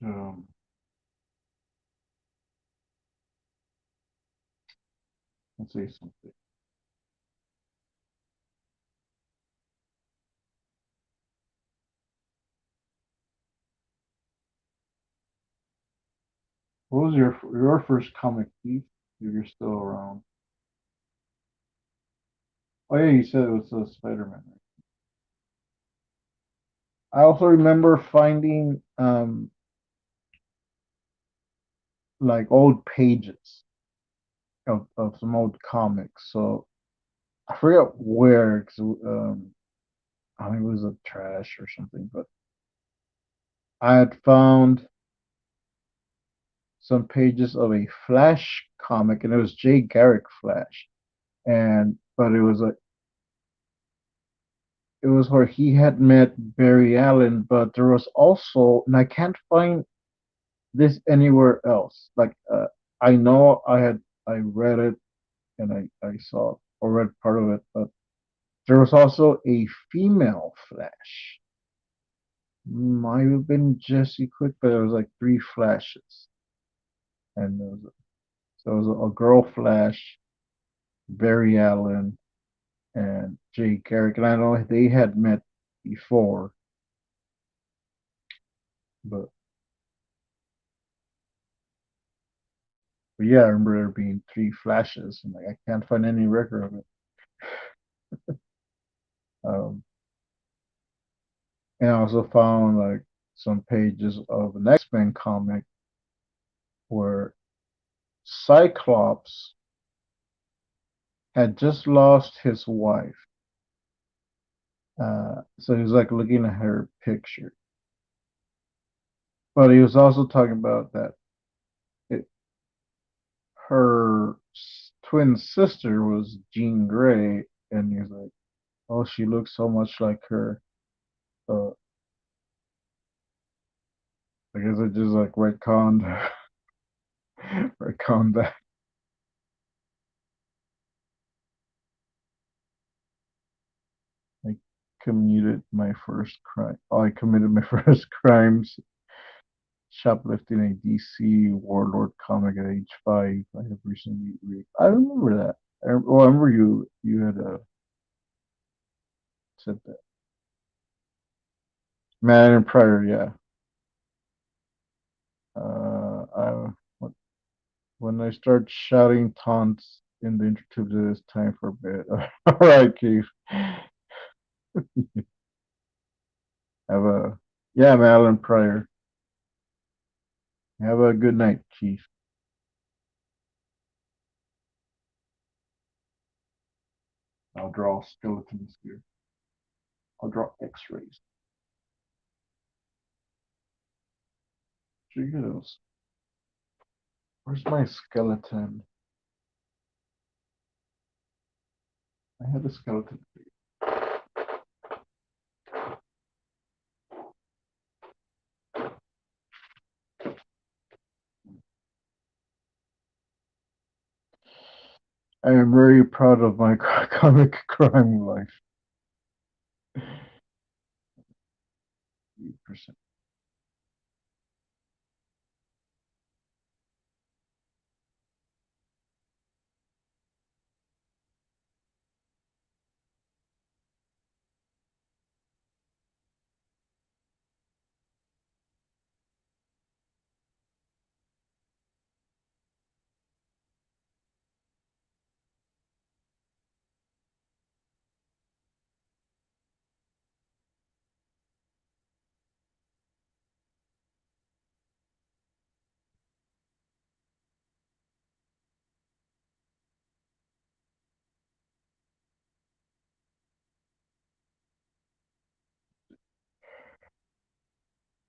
Um, let's say something. What was your first comic, Keith? If you're still around. Oh yeah, you said it was Spider-Man. Right? I also remember finding like old pages of some old comics. So I forget where, 'cause, I think it was a trash or something, but I had found some pages of a Flash comic, and it was Jay Garrick Flash, and but it was where he had met Barry Allen, but there was also, and I can't find this anywhere else. Like I know I read it and I saw or read part of it, but there was also a female Flash. Might have been Jesse Quick, but it was like three Flashes, and so it was a girl Flash, Barry Allen, and Jay Garrick, and I know they had met before, but yeah, I remember there being three Flashes, and like I can't find any record of it. Um, and I also found like some pages of an X-Men comic where Cyclops had just lost his wife. So he was like looking at her picture. But he was also talking about that it, her twin sister was Jean Grey, and he was like, "Oh, she looks so much like her." So I guess I just like retconned, retconned that. I committed my first crime. Oh, I committed my first crimes shoplifting a DC Warlord comic at age 5. I have recently read. I remember that. I remember you had said that. Man and Prior, yeah. I what? When I start shouting taunts in the intertubes, it is time for bed. All right, Keith. Have a yeah, I'm Alan Pryor. Have a good night, Keith. I'll draw skeletons here. I'll draw X-rays. Jeez. Where's my skeleton? I had a skeleton. I am very proud of my comic crime life. 8%.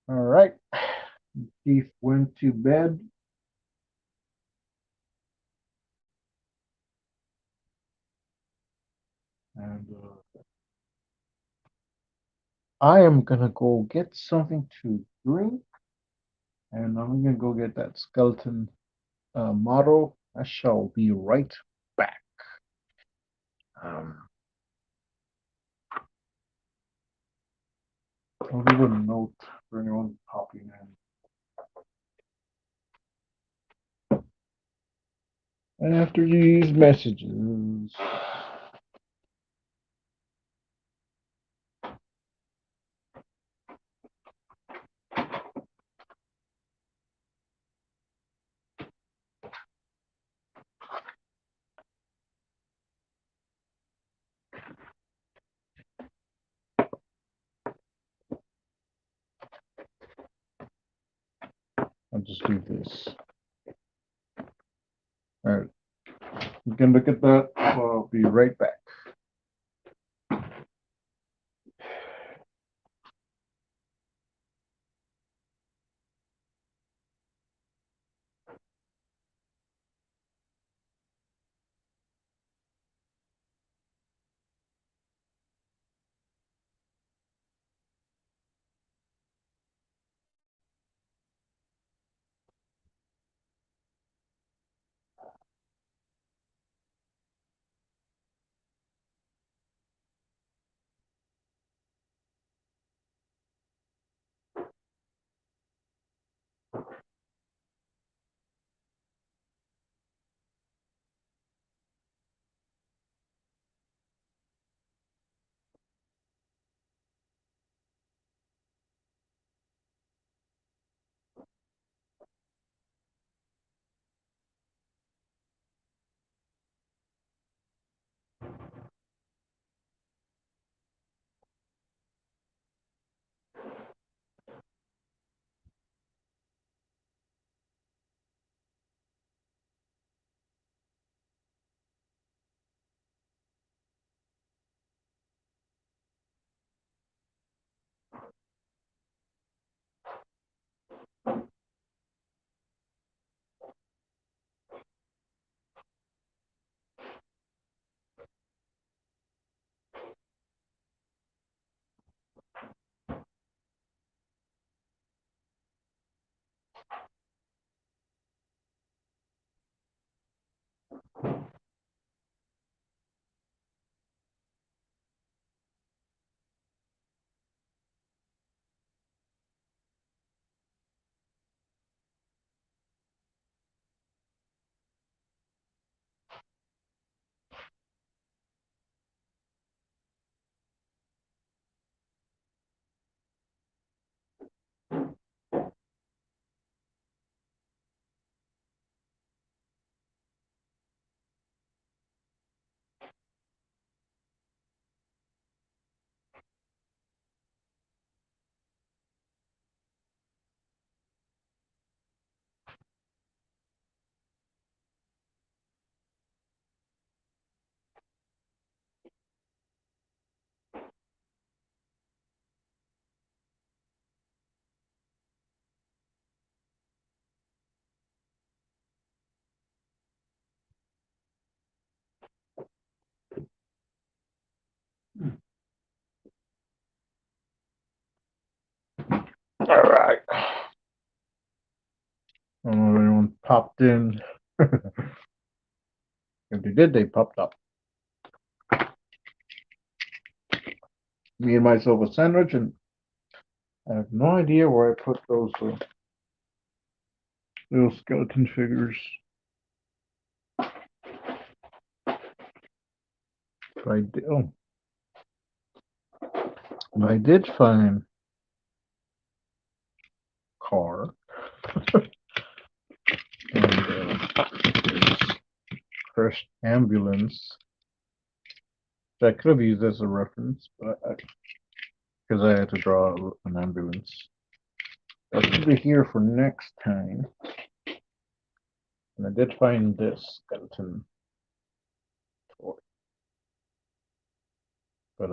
All right. Keith went to bed. And I am gonna go get something to drink, and I'm gonna go get that skeleton model. I shall be right back. Um, I'll leave a note for anyone popping in. After these messages. I'll just do this. All right. You can look at that. I'll be right back. All right. I don't know if anyone popped in. If they did, they popped up. Me and myself a sandwich, and I have no idea where I put those little skeleton figures. Oh, I did find car and crashed ambulance. Which I could have used as a reference, but because I had to draw an ambulance. That should be here for next time. And I did find this skeleton toy. But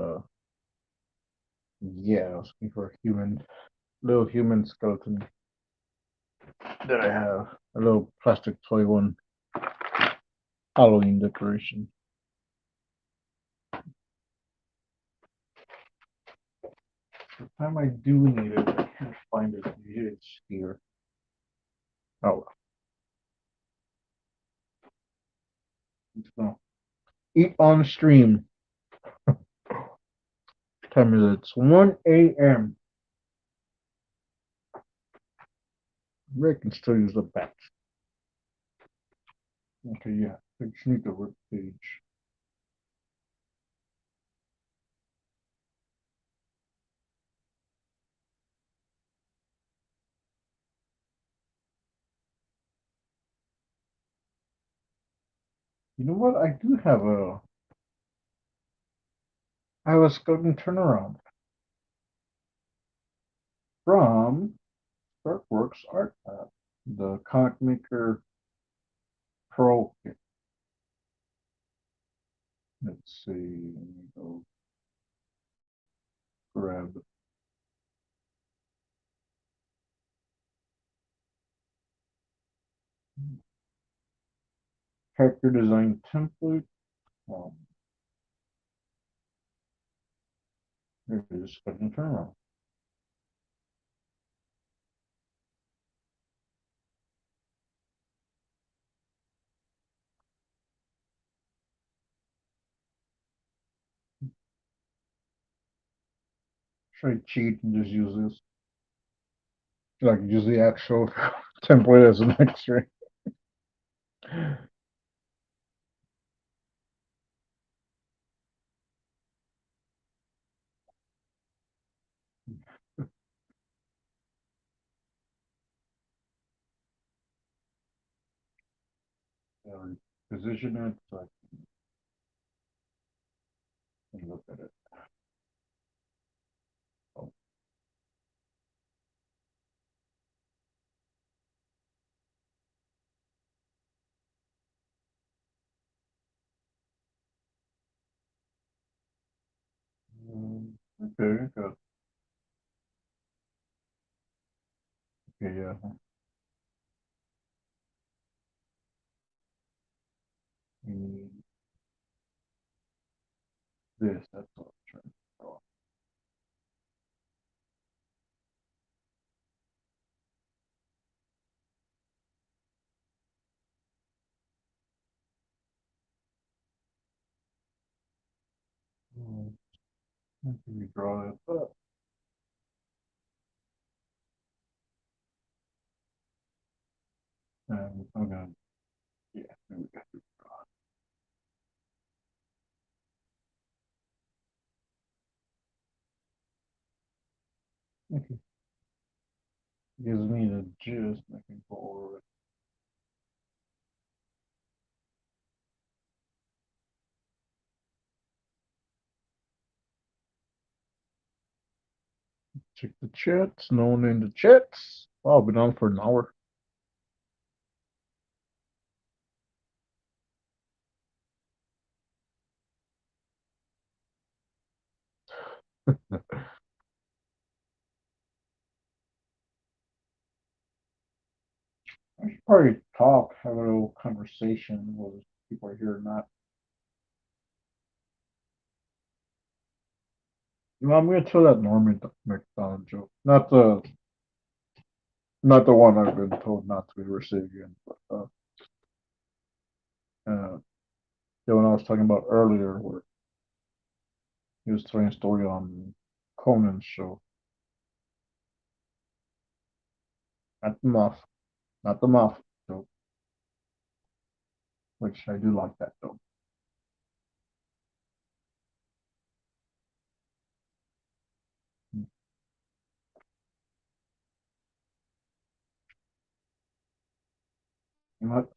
yeah, I was looking for a little human skeleton that I have. A little plastic toy one. Halloween decoration. The time I do need it, I can't find it. It's here. Oh well. Eat on stream. Time is it's 1 a.m. Rick can still use the bat. Okay, yeah. I just need the web page. You know what? I have a skeleton turnaround from Darkworks Art Pad, the Comic Maker Pro kit. Let's see. Let me go grab character design template. Um, There it is. Skeleton turnaround. Should I cheat and just use this? Like use the actual template as an X-ray. Position it so I can look at it. Oh. Okay, good. Okay, yeah. We need this. That's what I'm trying to draw. How can we draw that up? And I'm gonna, yeah, there we go. Okay. Gives me the gist. I can go over it. Check the chats. No one in the chats. Wow, I've been on for an hour. I should probably talk, have a little conversation whether people are here or not. You know, I'm gonna tell that Norman McDonald joke. Not the Not the one I've been told not to ever say again, but the one I was talking about earlier, where he was telling a story on Conan's show. Not the muff, not the muff joke, which I do like that though. You know what?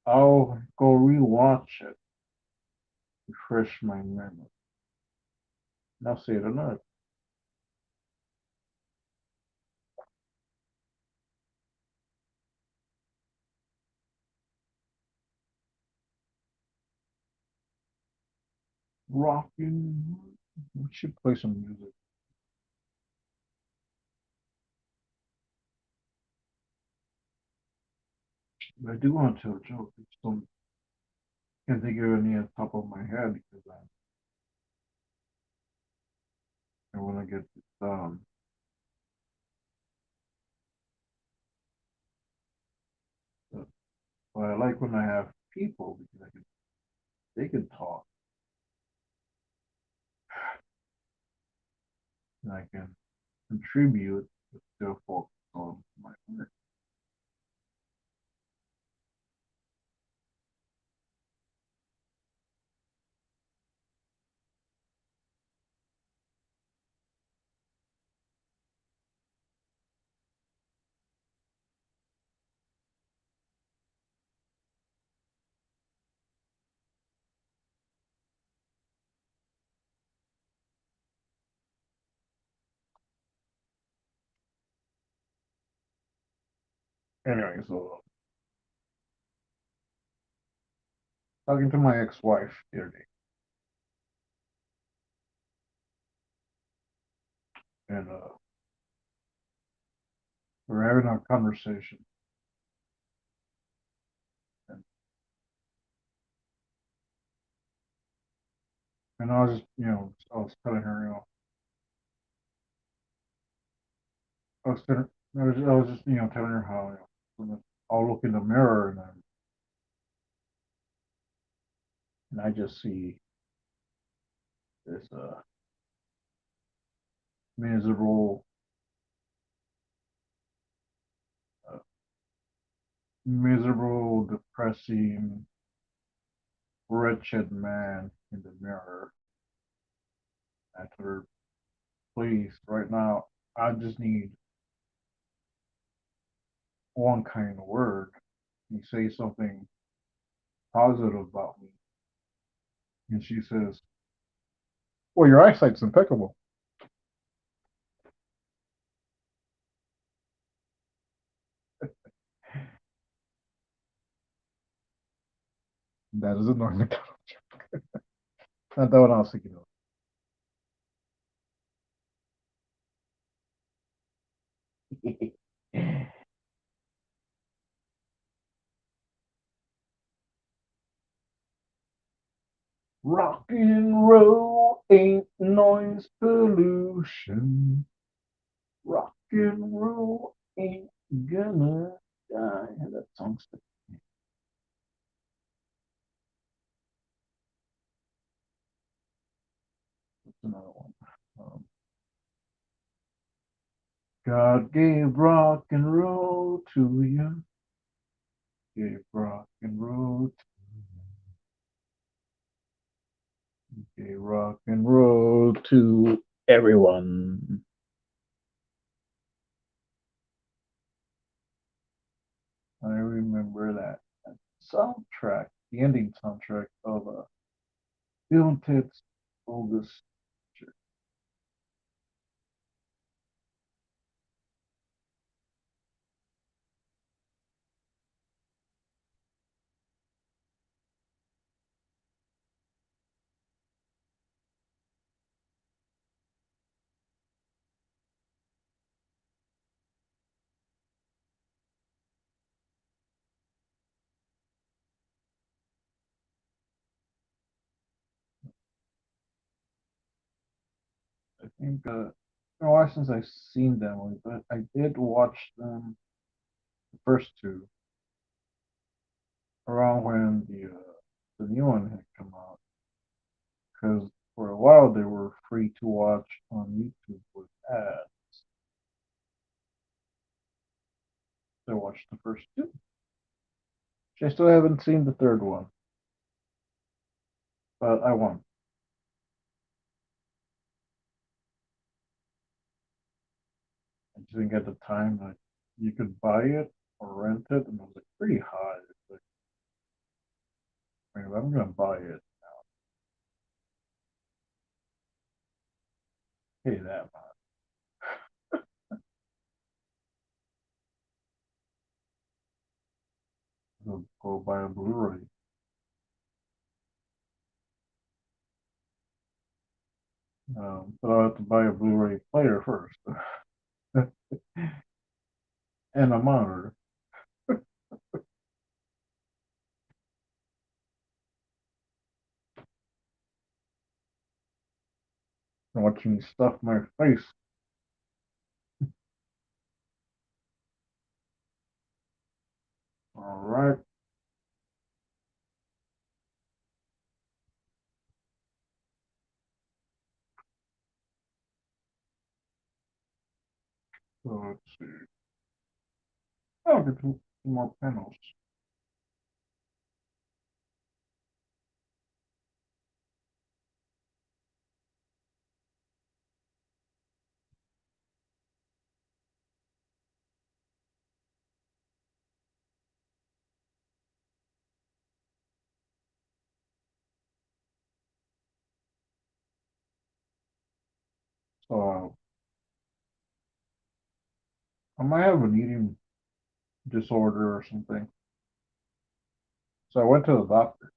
I'll go rewatch it, refresh my memory. And I'll see it another. Rockin'. We should play some music. But I do want to tell a joke. I just don't can't think of any on top of my head because I want to get this done. But, but I like when I have people because they can talk and I can contribute but still focus on my work. Anyway, so talking to my ex-wife the other day, and we're having a conversation, and, and I was just, I was telling her, I was telling, I was just, telling her how, I'll look in the mirror and I just see this miserable, uh, miserable, depressing, wretched man in the mirror. I told her, please, right now, I just need one kind of word. You say something positive about me. And she says, well, your eyesight's impeccable. That is a North McDonald joke. Not that one I was thinking of. Rock and roll ain't noise pollution. Rock and roll ain't gonna die. That song's another one. God gave rock and roll to you. Gave rock and roll. Gave rock and roll to everyone. I remember that soundtrack, the ending soundtrack of Bill and Ted's Oldest Picture. I think been a while since I've seen them, but I did watch them the first two around when the new one had come out. Because for a while they were free to watch on YouTube with ads. So I watched the first two. I still haven't seen the third one, but I want. I just didn't get the time. Like you could buy it or rent it, and it was like pretty high. It's like, I mean, if I'm gonna buy it, pay that much. Go buy a Blu-ray. But I'll have to buy a Blu-ray player first and a monitor. And watching stuff my face. All right. So let's see. I'll get two more panels. So I might have an eating disorder or something. So I went to the doctor,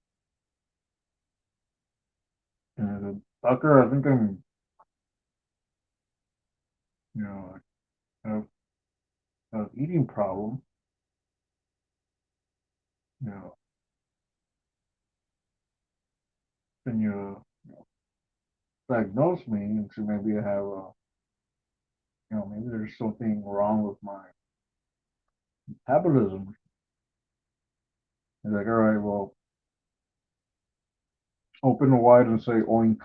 and the doctor, I think you know, I have an eating problem. You know, can you know, diagnose me and see maybe I have a, maybe there's something wrong with my metabolism. He's like, all right, well, open wide and say oink.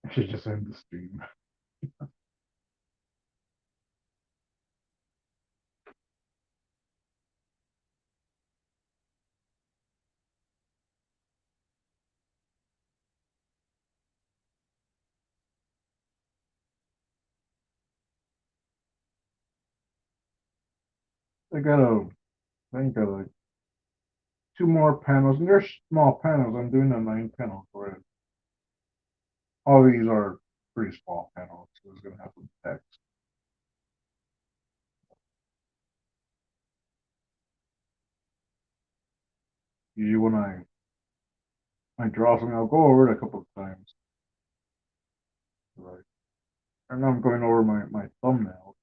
I should just end the stream. I got I think like two more panels, and they're small panels. I'm doing a 9 panel grid. All these are pretty small panels, so it's gonna have some text. Usually when I draw something, I'll go over it a couple of times. Right. And now I'm going over my thumbnail.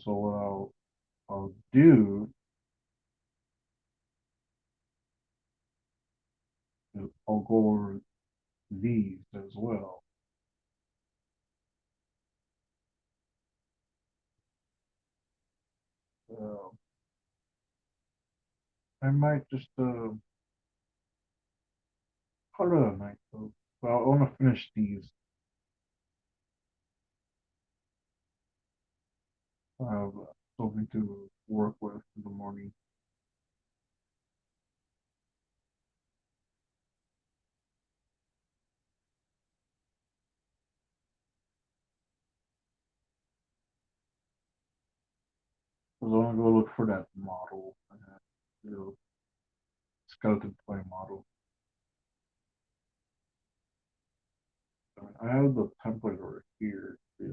So what I'll do is I'll go over these as well. Uh, I might just call it a night though. Well, I want to finish these. I have something to work with in the morning. So I'm gonna go look for that model, the skeleton play model. I have the template over here. Yeah.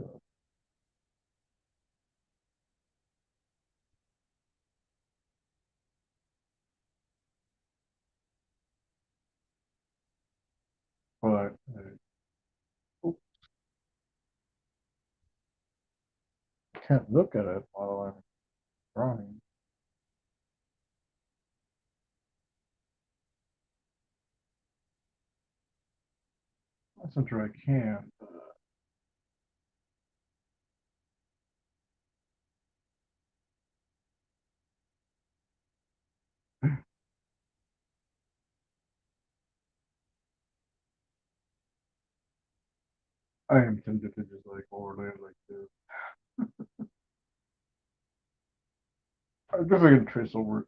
can't look at it while I'm drawing. I'm sure I can. I am tempted to just like overlay it like this. I guess I can trace over it.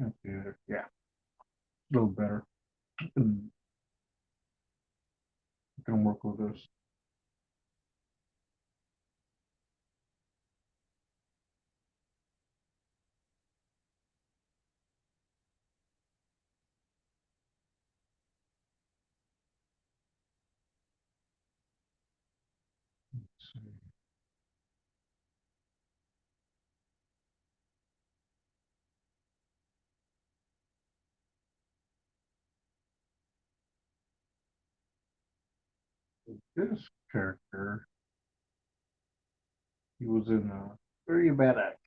Okay, yeah, a little better. I can work with this. Let's see. This character, he was in a very bad act.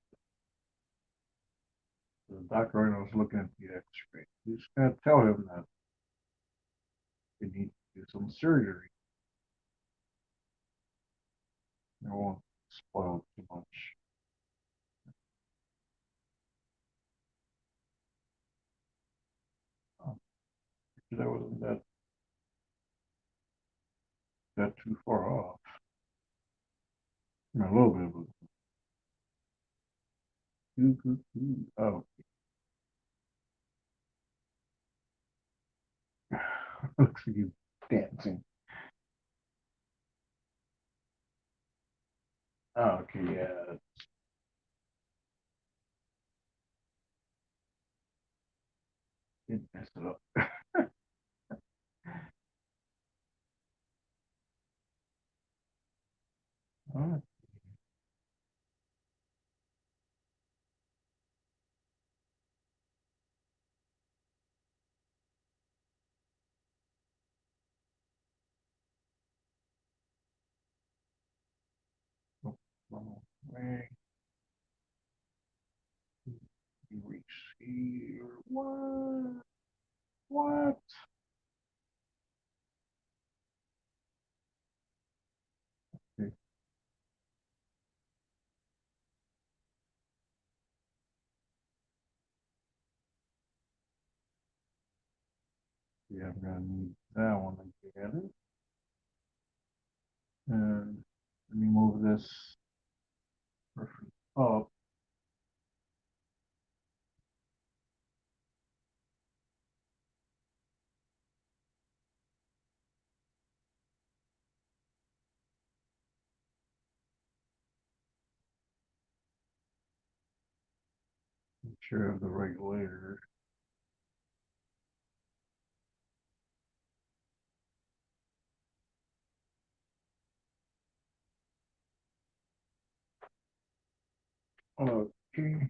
The doctor I was looking at the X-ray. He's gonna tell him that they need to do some surgery. I won't spoil too much. Um, that wasn't that too far off. A little bit, but oh, looks like you dancing. Oh, okay, yeah, didn't mess it up. All right. Oh, wrong way. You reach here. What? What? Okay, yeah, I'm gonna need that one again. And let me move this reference up. Make sure I have the right layer. Okay.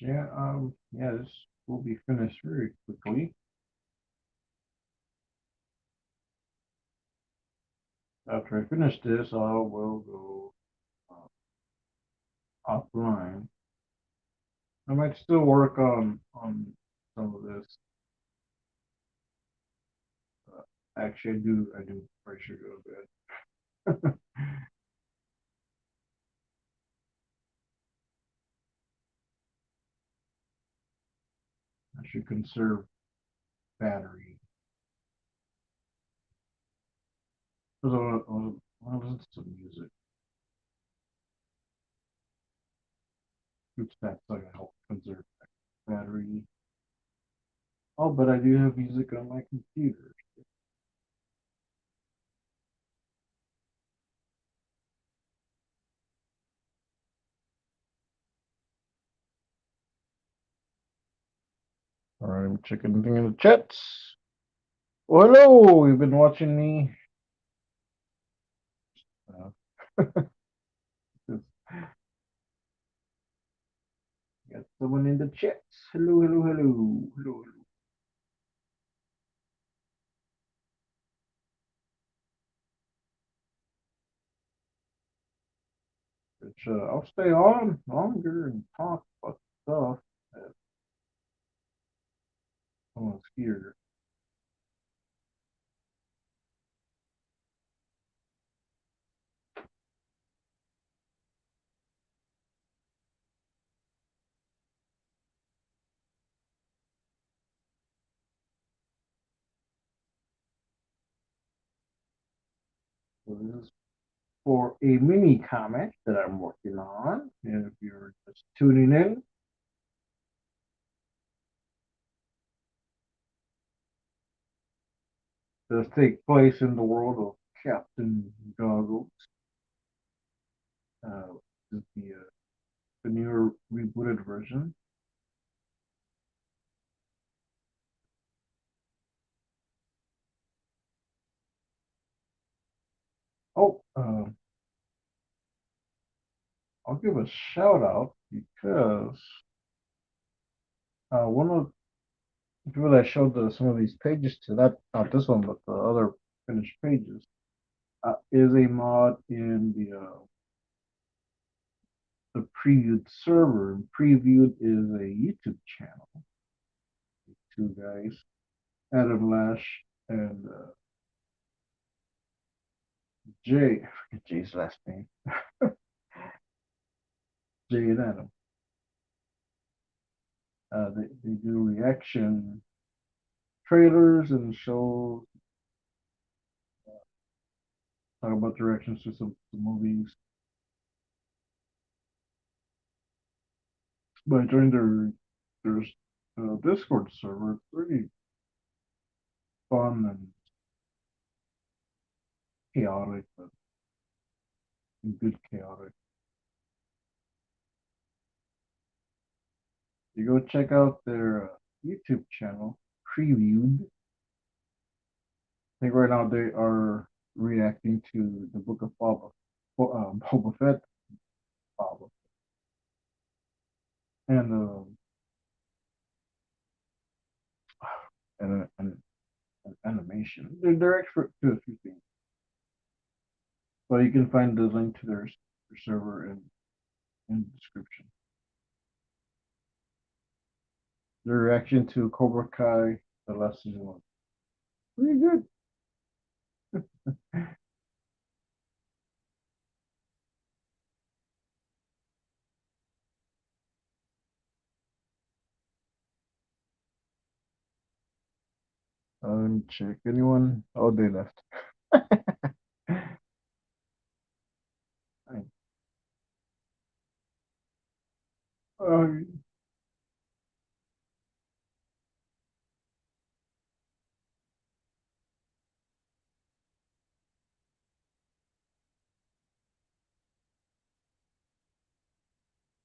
Yeah, yeah, this will be finished very quickly. After I finish this, I will go offline. I might still work on some of this. Actually, I do probably should go to bed. I should conserve battery. Because I listen to some music. Oops, that's like help conserve battery. Oh, but I do have music on my computer. All right, I'm checking anything in the chats. Well, hello, you've been watching me. Uh, just got someone in the chats. Hello, hello, hello, hello, hello. Which, I'll stay on longer and talk about stuff that someone's here. So this is for a mini comic that I'm working on. And if you're just tuning in, does take place in the world of Captain Goggles. This is the newer rebooted version. Oh, I'll give a shout out because one of the people that I showed some of these pages to, not this one, but the other finished pages, is a mod in the previewed server. And previewed is a YouTube channel. Two guys, Adam Lash and Jay. I forget Jay's last name. Jay and Adam. They do reaction trailers and shows, talk about directions to some movies. But I joined their Discord server. It's pretty fun and chaotic, but good chaotic. You go check out their YouTube channel, Previewed. I think right now they are reacting to the Book of Boba Fett, Boba, and and animation. They're expert to a few things, but you can find the link to their server in the description. Their reaction to Cobra Kai, the last season was pretty good. Check anyone. Oh, they left. uh,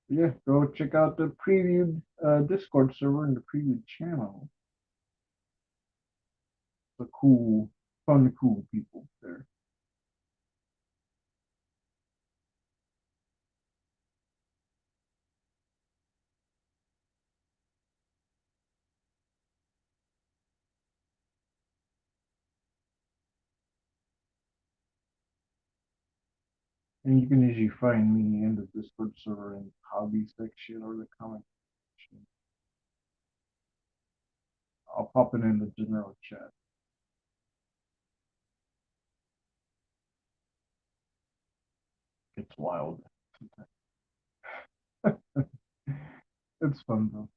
yeah, go check out the previewed Discord server and the previewed channel. The cool, fun, cool people there. And you can usually find me in the Discord server in the hobby section or the comment section. I'll pop it in the general chat. It's wild. It's fun though.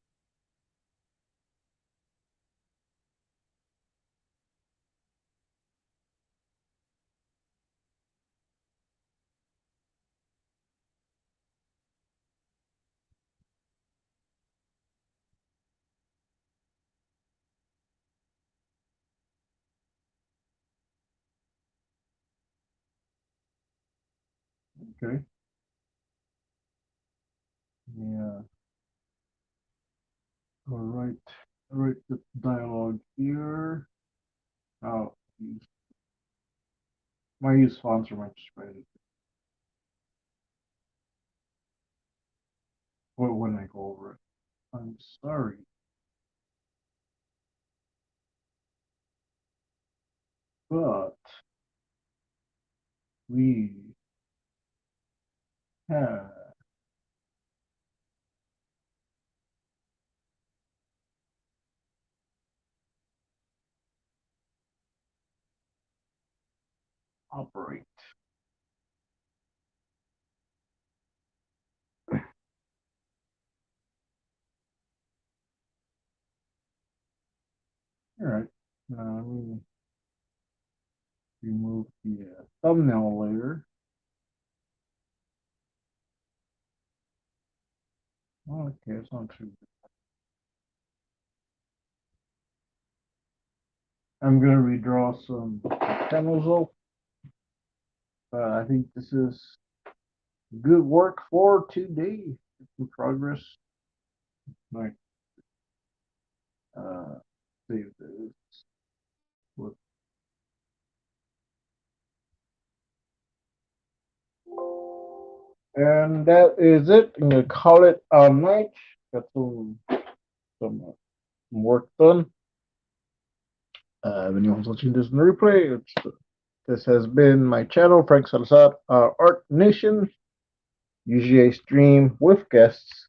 Okay. Yeah. All right. All right. The dialogue here. Oh, my use fonts are much better. When I go over it. I'm sorry, but we have operate. All right. Now let me remove the thumbnail layer. Okay, it's not too bad. I'm gonna redraw some panels though. I think this is good work for today. In progress. Like, uh, save this. And that is it. I'm gonna call it a night. Got some work done. If anyone's watching this in replay, this has been my channel, Frank Salazar, Art Nation. Usually I stream with guests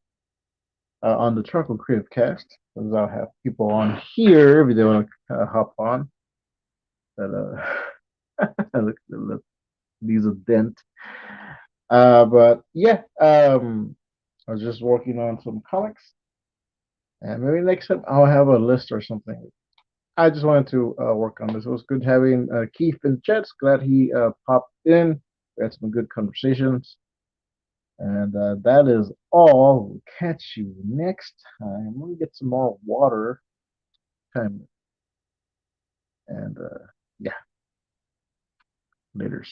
on the TuracoCreativeCast, because I'll have people on here if they want to hop on. That look, leaves a dent. But yeah, I was just working on some comics, and maybe next time I'll have a list or something. I just wanted to work on this. It was good having Keith in the chats. Glad he popped in. We had some good conversations. And that is all. We'll catch you next time. Let me get some more water. Time. And yeah, laters.